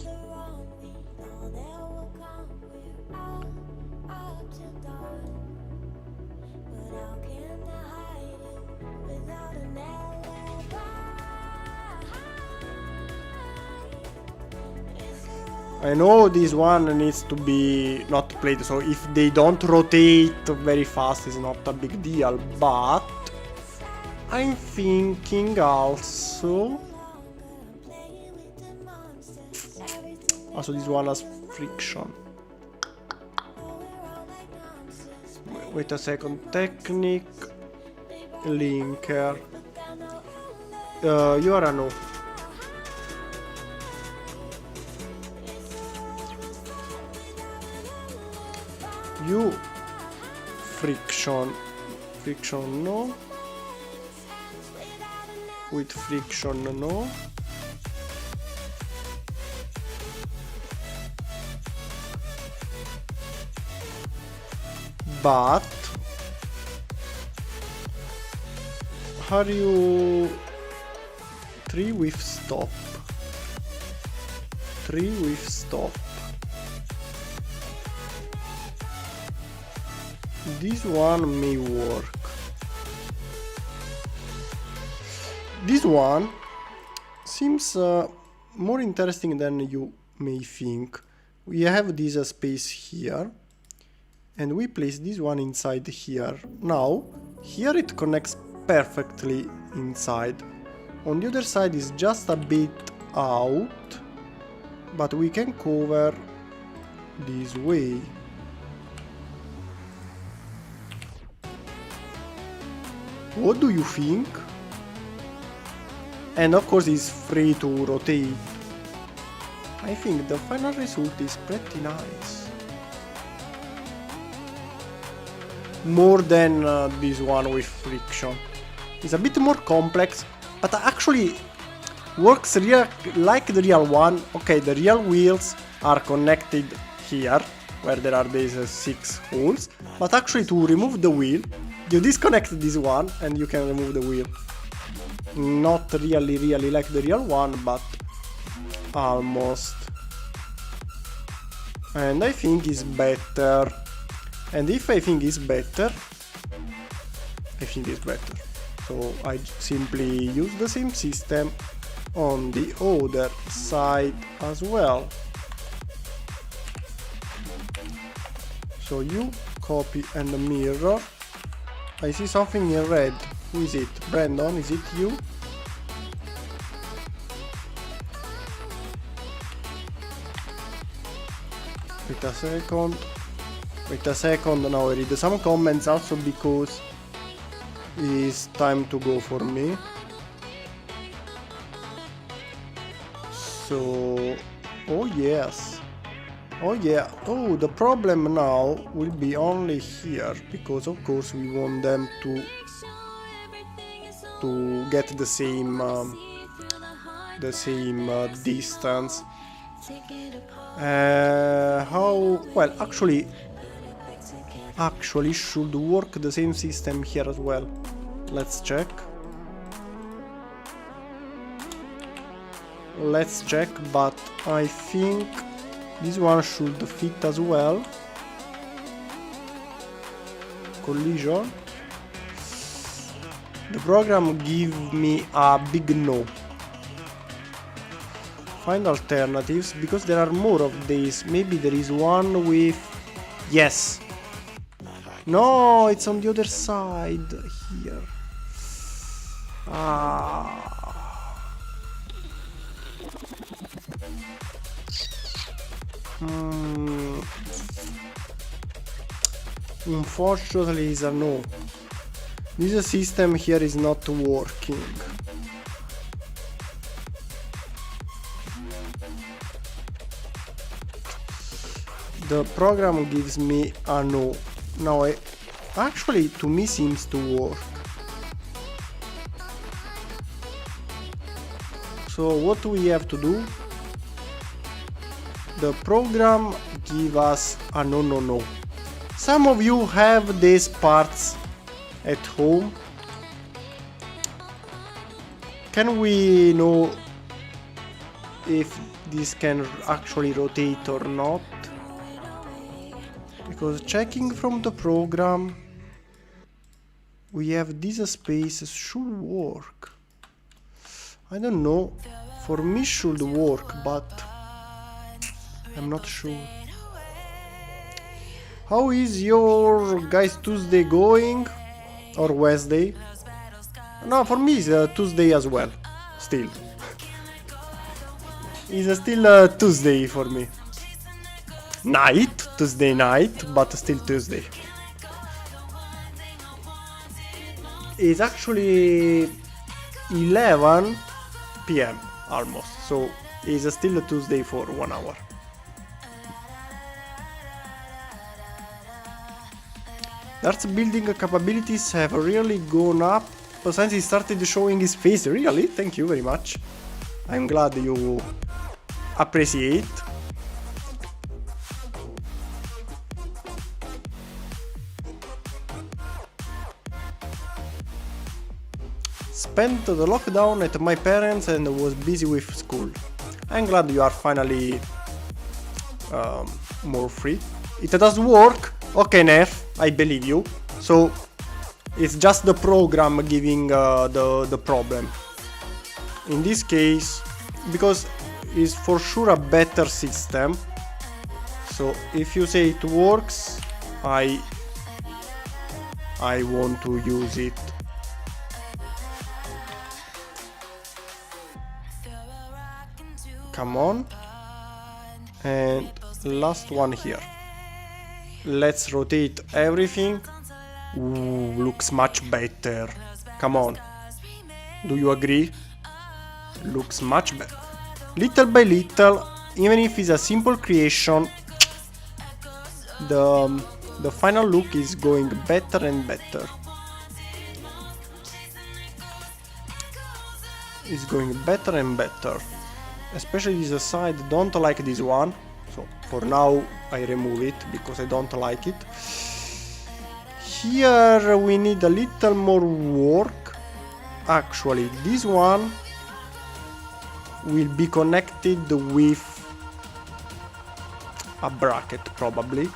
I know this one needs to be not played, so if they don't rotate very fast it's not a big deal, but I'm thinking also this one has friction. Wait a second, technique, linker, you are a no. You friction no, with friction no, but are you 3 with stop, 3 with stop. This one may work. This one seems more interesting than you may think. We have this space here, and we place this one inside here. Now, here it connects perfectly inside. On the other side is just a bit out, but we can cover this way. What do you think? And of course it's free to rotate. I think the final result is pretty nice. More than this one with friction. It's a bit more complex, but actually works like the real one. Okay, the real wheels are connected here, where there are these 6 holes, but actually to remove the wheel, you disconnect this one and you can remove the wheel. Not really like the real one, but almost. And I think it's better. And if I think it's better, I think it's better. So I simply use the same system on the other side as well. So you copy and mirror. I see something in red. Who is it? Brandon, is it you? Wait a second. Now I read some comments also because it's time to go for me. So, oh yes. Oh yeah. Oh, the problem now will be only here, because of course we want them to get the same distance. How? Well, actually should work the same system here as well. Let's check. But I think this one should fit as well. Collision. The program gives me a big no. Find alternatives, because there are more of these. Maybe there is one with... Yes! No, it's on the other side here. Unfortunately, it's a no. This system here is not working. The program gives me a no. Now Actually, to me seems to work. So what we have to do? The program give us a no. Some of you have these parts at home. Can we know if this can actually rotate or not? Because checking from the program, we have these spaces should work. I don't know, for me should work, but I'm not sure. How is your guys Tuesday going? Or Wednesday? No, for me it's Tuesday as well, still. It's still Tuesday for me. Tuesday night, but still Tuesday. It's actually 11 PM almost, so it's still a Tuesday for 1 hour. Dart's building capabilities have really gone up since he started showing his face. Really? Thank you very much. I'm glad you appreciate. Spent the lockdown at my parents and was busy with school. I'm glad you are finally more free. It does work. Okay, Nerf, I believe you. So it's just the program giving the problem. In this case, because it's for sure a better system. So if you say it works, I want to use it. Come on. And last one here. Let's rotate everything. Ooh, looks much better. Come on. Do you agree? Looks much better. Little by little, even if it's a simple creation, the final look is going better and better. It's going better and better. Especially this side, don't like this one. So for now I remove it because I don't like it. Here we need a little more work. Actually, this one will be connected with a bracket probably.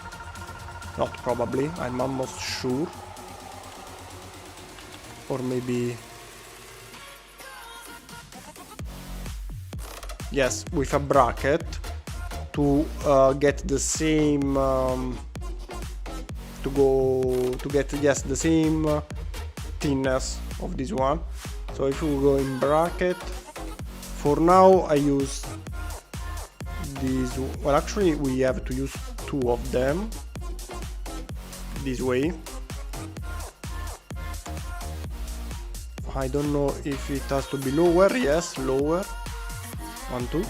Not probably, I'm almost sure. Or maybe... Yes, with a bracket to get the same the same thinness of this one. So if we go in bracket, for now I use this. Well, actually we have to use two of them this way. I don't know if it has to be lower. Yes, lower. 1, 2.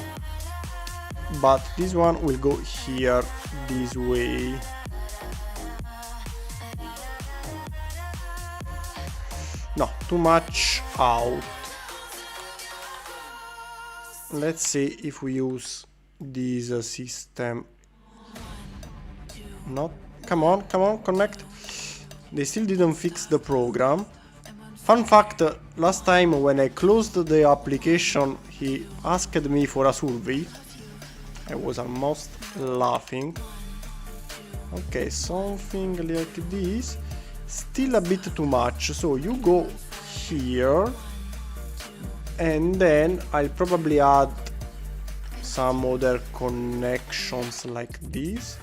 But this one will go here this way. No, too much out. Let's see if we use this system. Not. Come on, connect. They still didn't fix the program. Fun fact, last time when I closed the application, he asked me for a survey. I was almost laughing. Okay, something like this. Still a bit too much, so you go here. And then I'll probably add some other connections like this.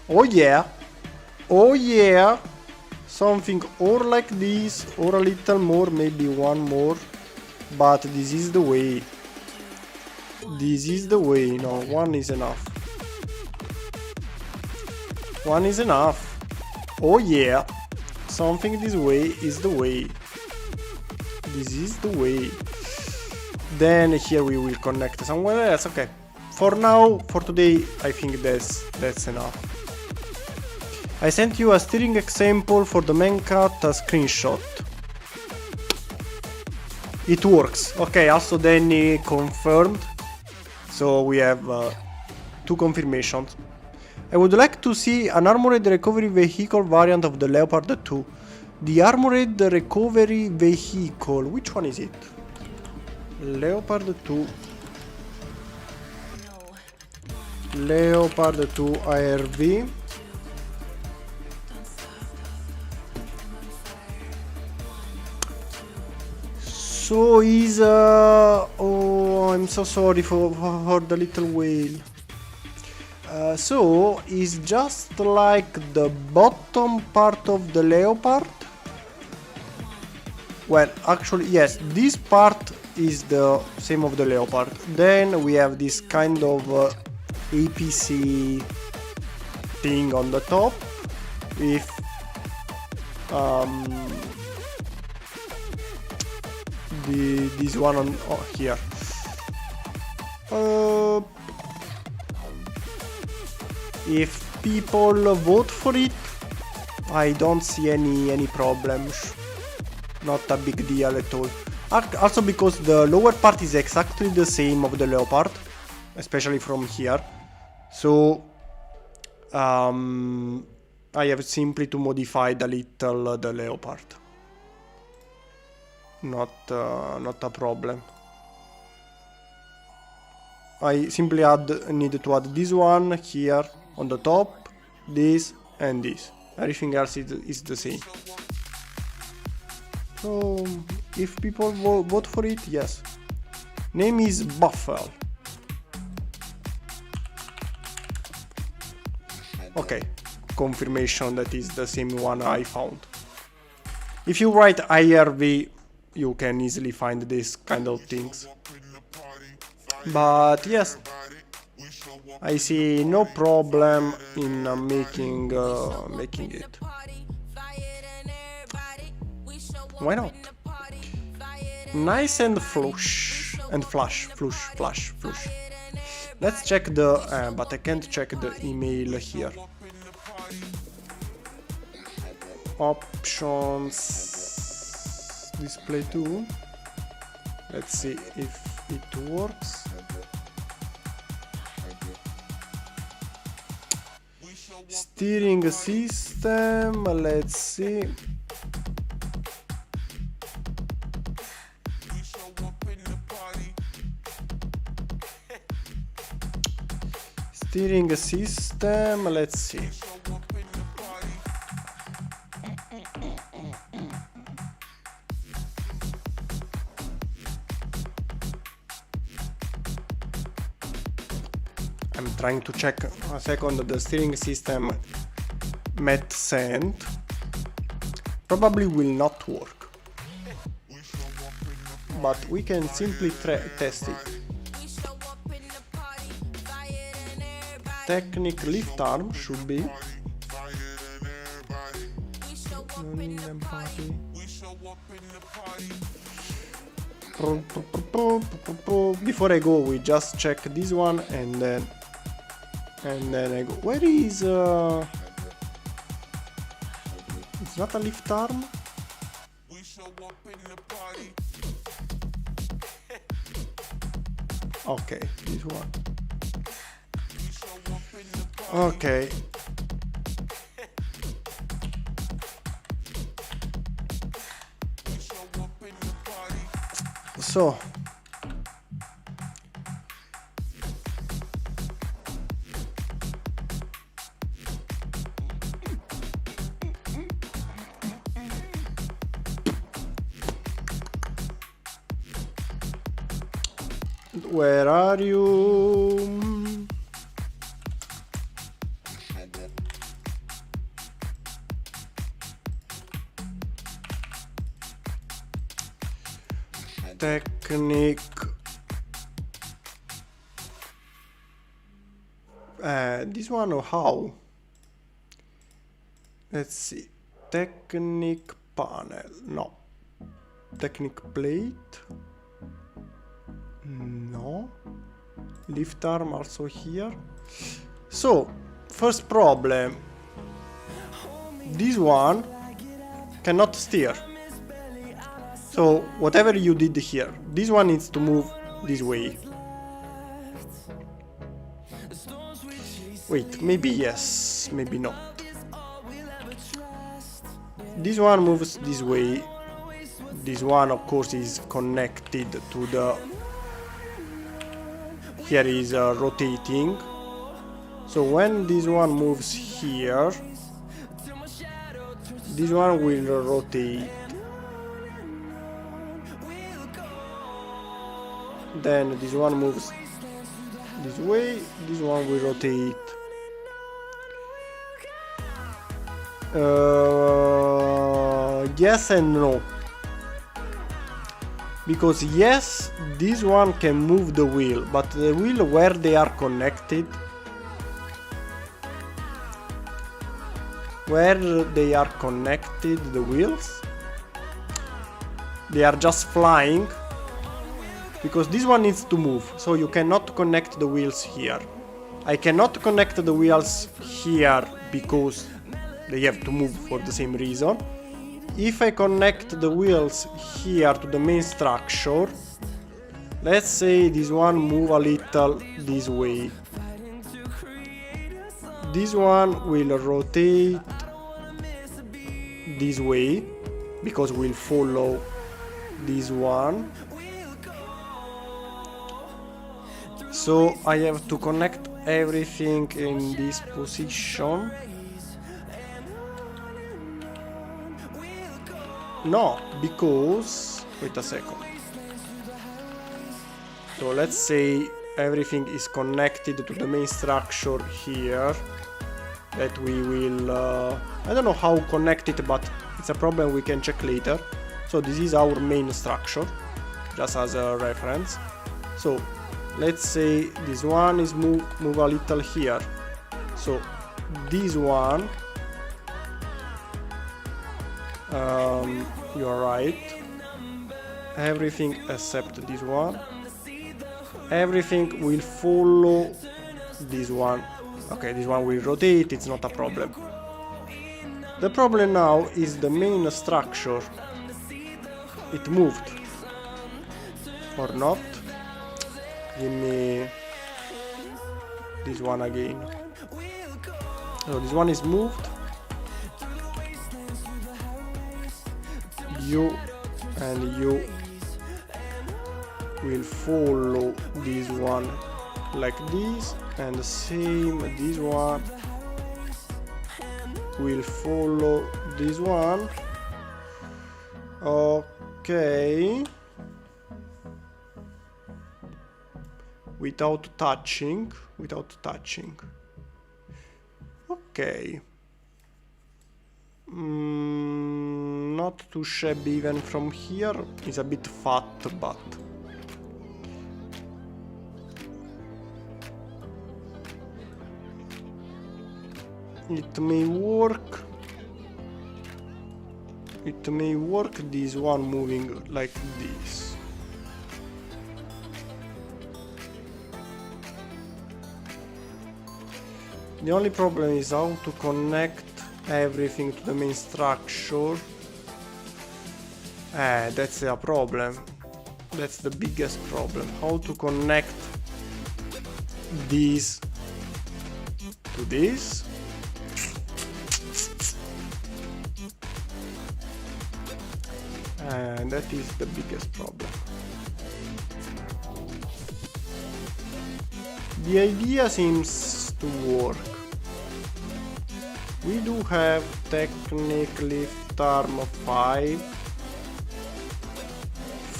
Oh yeah! Oh yeah! Something or like this, or a little more, maybe one more. But this is the way. This is the way. No, one is enough. One is enough. Oh yeah. Something this way is the way. This is the way. Then here we will connect somewhere else. Okay. For now, for today, I think that's enough. I sent you a steering example for the main cut, a screenshot. It works. Okay, also Danny confirmed. So we have 2 confirmations. I would like to see an armored recovery vehicle variant of the Leopard 2. The armored recovery vehicle, which one is it? Leopard 2. Leopard 2 ARV. So is oh, I'm so sorry for the little whale. So is just like the bottom part of the Leopard. Well, actually, yes, this part is the same of the Leopard. Then we have this kind of APC thing on the top with this one on here. If people vote for it, I don't see any problems. Not a big deal at all. Also because the lower part is exactly the same of the Leopard, especially from here. So I have simply to modify the little the Leopard. Not a problem. I simply need to add this one here on the top, this and this. Everything else is the same. So if people vote for it, yes. Name is Buffel. Okay, confirmation that is the same one I found. If you write IRV, you can easily find these kind of things. But yes, I see no problem in making it. Why not? Nice and flush and flush. Let's check the but I can't check the email here. Options, display 2. Let's see if it works. Steering system, let's see. Steering system, let's see. I'm trying to check a second the steering system met sent. Probably will not work. But we can simply test it. Technic lift arm should be. Before I go, we just check this one and then I go. Where is it's not a lift arm? Okay, this one. Okay. So where are you? Technique. This one or how? Let's see. Technique panel. No. Technique plate. No. Lift arm also here. So, first problem. this one cannot steer. So whatever you did here, this one needs to move this way. Wait, maybe yes, maybe not. This one moves this way. This one, of course, is connected to the... Here is rotating. So when this one moves here, this one will rotate. Then this one moves this way, this one will rotate. Yes and no. Because yes, this one can move the wheel, but the wheel where they are connected, the wheels, they are just flying, because this one needs to move, so you cannot connect the wheels here. I cannot connect the wheels here because they have to move for the same reason. If I connect the wheels here to the main structure, let's say this one move a little this way. This one will rotate this way, because we'll follow this one. So I have to connect everything in this position. No, because... wait a second. So let's say everything is connected to the main structure here. That we will... I don't know how connect it, but it's a problem we can check later. So this is our main structure, just as a reference. So let's say this one is move a little here. So this one... you are right. Everything except this one. Everything will follow this one. Okay, this one will rotate, it's not a problem. The problem now is the main structure. It moved. Or not. Give me this one again. So this one is moved. You and you will follow this one like this, and the same this one will follow this one. Okay, without touching. Okay. Not too shabby even from here. It's a bit fat, but it may work. It may work, this one moving like this. The only problem is how to connect everything to the main structure. That's a problem. That's the biggest problem. How to connect this to this. And that is the biggest problem. The idea seems to work. We do have technically term 5.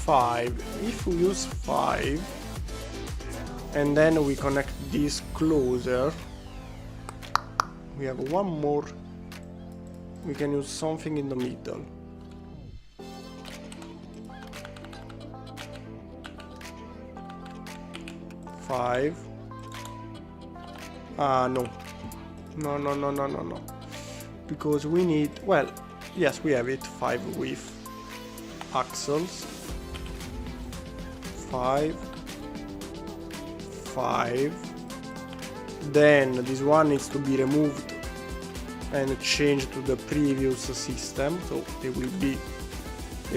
If we use 5 and then we connect this closer, we have one more. We can use something in the middle. No, because we need, well, yes, we have it, 5 with axles. 5. Then this one needs to be removed and change to the previous system, so they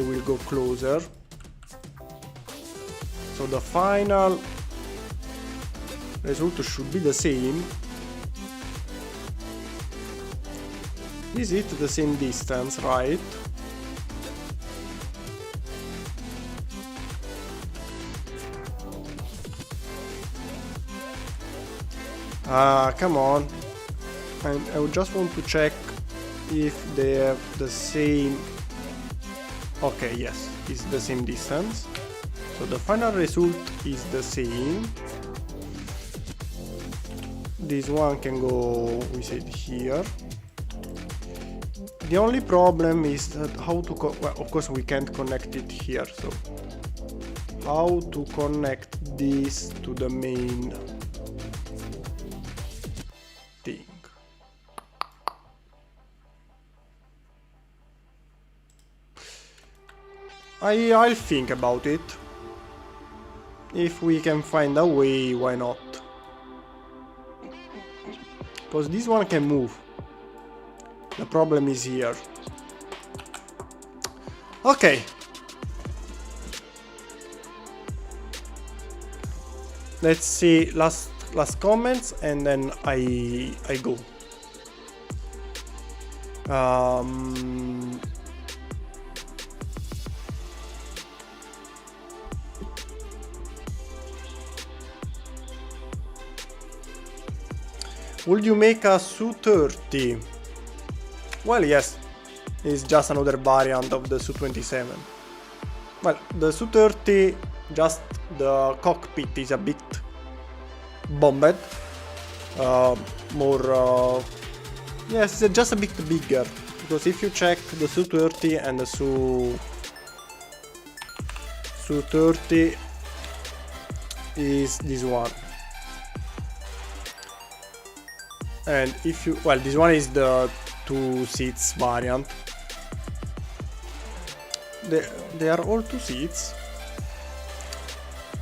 will go closer. So the final result should be the same. Is it the same distance, right? Come on. I would just want to check if they have the same... Okay, yes, it's the same distance. So the final result is the same. This one can go, we said, here. The only problem is that how to well, of course we can't connect it here, so how to connect this to the main thing. I'll think about it. If we can find a way, why not? Because this one can move. The problem is here. Okay. Let's see last comments and then I go. Would you make a Su-30? Well, yes, it's just another variant of the Su-27. Well, the Su-30, just the cockpit is a bit bombed. Yes, it's just a bit bigger. Because if you check the Su-30 and the Su-30 is this one. And if you, well, this one is the 2 seats variant. They are all 2 seats.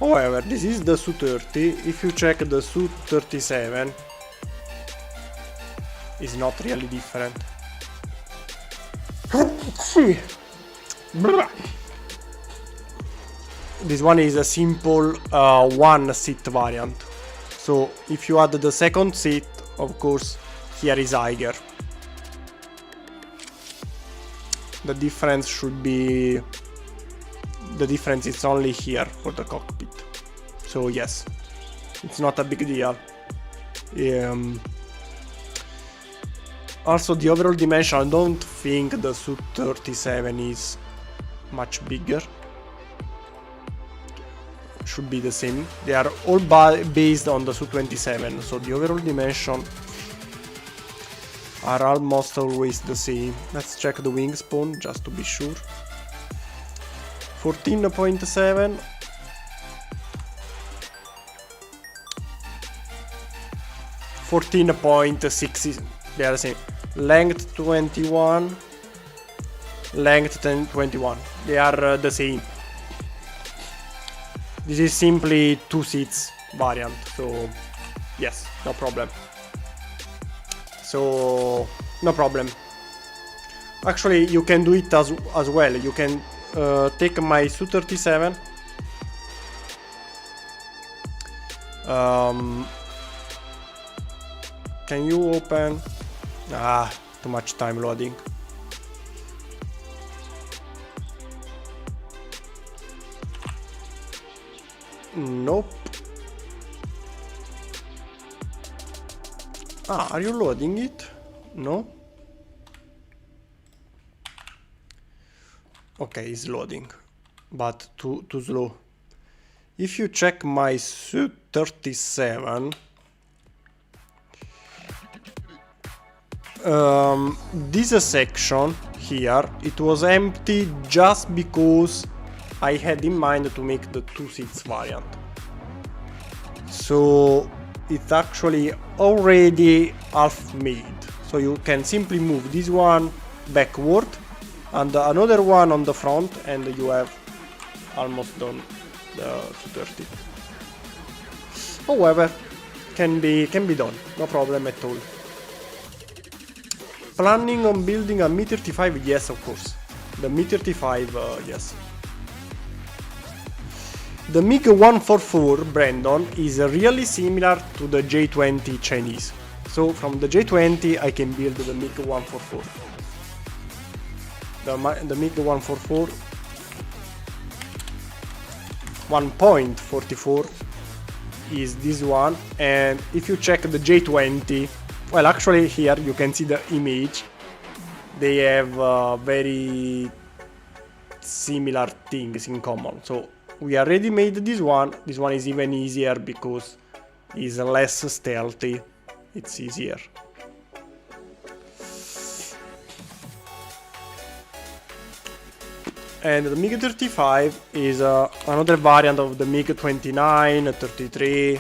However, this is the Su-30. If you check the Su-37, it's not really different. This one is a simple 1 seat variant. So if you add the second seat, of course, here is higher. The difference should be... The difference is only here for the cockpit. So yes, it's not a big deal. Also, the overall dimension, I don't think the Su-37 is much bigger. Should be the same. They are all based on the Su-27, so the overall dimension are almost always the same. Let's check the wingspan just to be sure. 14.7. 14.6, they are the same. Length 21, length 21, they are the same. This is simply 2 seats variant, so yes, no problem. So, no problem. Actually, you can do it as well. You can take my Su-37. Can you open? Too much time loading. Nope. Are you loading it? No? Okay, it's loading, but too slow. If you check my Su-37, this section here, it was empty just because I had in mind to make the 2 seats variant. So it's actually already half made. So you can simply move this one backward and another one on the front, and you have almost done the Su-30. However, can be done, no problem at all. planning on building a Mi-35? Yes, of course. The Mi-35, yes. The MiG-144, Brandon, is really similar to the J-20 Chinese. So from the J-20 I can build the MiG-144. The MiG-144 1.44 is this one, and if you check the J-20, well, actually here you can see the image. They have very similar things in common. So we already made this one. This one is even easier because it's less stealthy. It's easier. And the MiG-35 is another variant of the MiG-29, 33,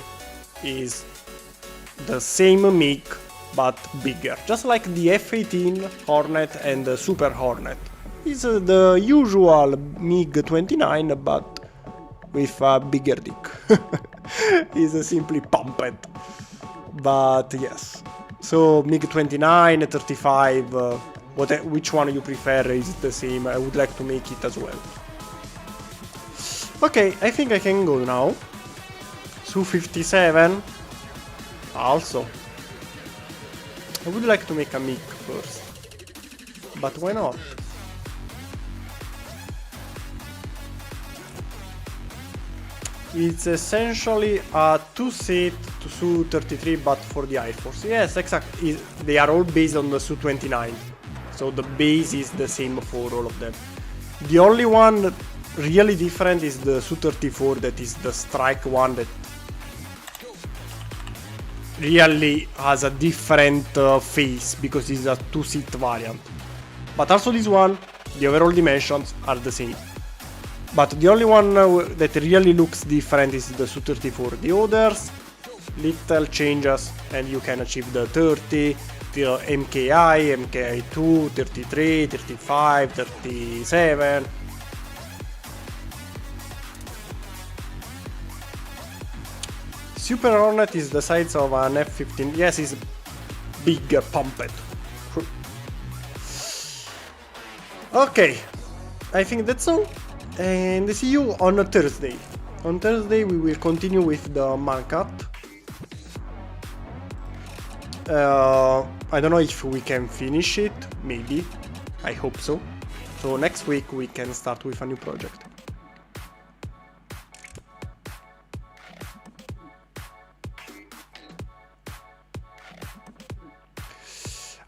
is the same MiG but bigger, just like the F-18 Hornet and the Super Hornet. It's the usual MiG-29 but with a bigger dick. It's simply pumped. But yes, so MiG-29, 35, which one you prefer is the same. I would like to make it as well. Okay, I think I can go now. Su-57 also. I would like to make a MiG first, but why not? It's essentially a two-seat Su-33 but for the Air Force. Yes, exactly. They are all based on the Su-29. So the base is the same for all of them. The only one really different is the Su-34, that is the strike one that really has a different face because it's a two-seat variant. But also this one, the overall dimensions are the same. But the only one that really looks different is the Su-34. The others, little changes and you can achieve the 30, the MKI, MKI2, 33, 35, 37. Super Hornet is the size of an F-15. Yes, it's big, pumped. Okay, I think that's all. And see you on Thursday. On Thursday we will continue with the Mancat. I don't know if we can finish it, maybe. I hope so. So next week we can start with a new project.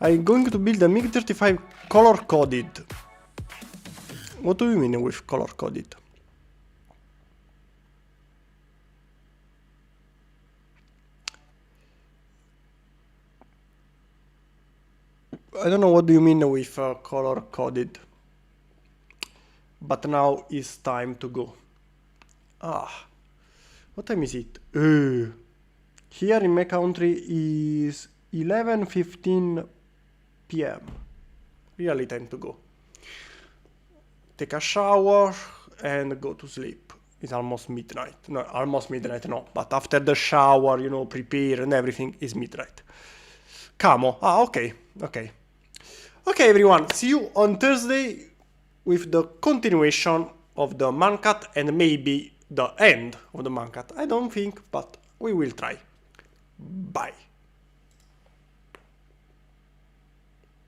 I'm going to build a MiG-35 color-coded. What do you mean with color-coded? I don't know what do you mean with color-coded. But now it's time to go. What time is it? Here in my country is 11:15 p.m. Really time to go. Take a shower and go to sleep. It's almost midnight. No, almost midnight, no. But after the shower, you know, prepare and everything, is midnight. Camo. Okay. Okay, everyone. See you on Thursday with the continuation of the Mancat and maybe the end of the Mancat. I don't think, but we will try. Bye.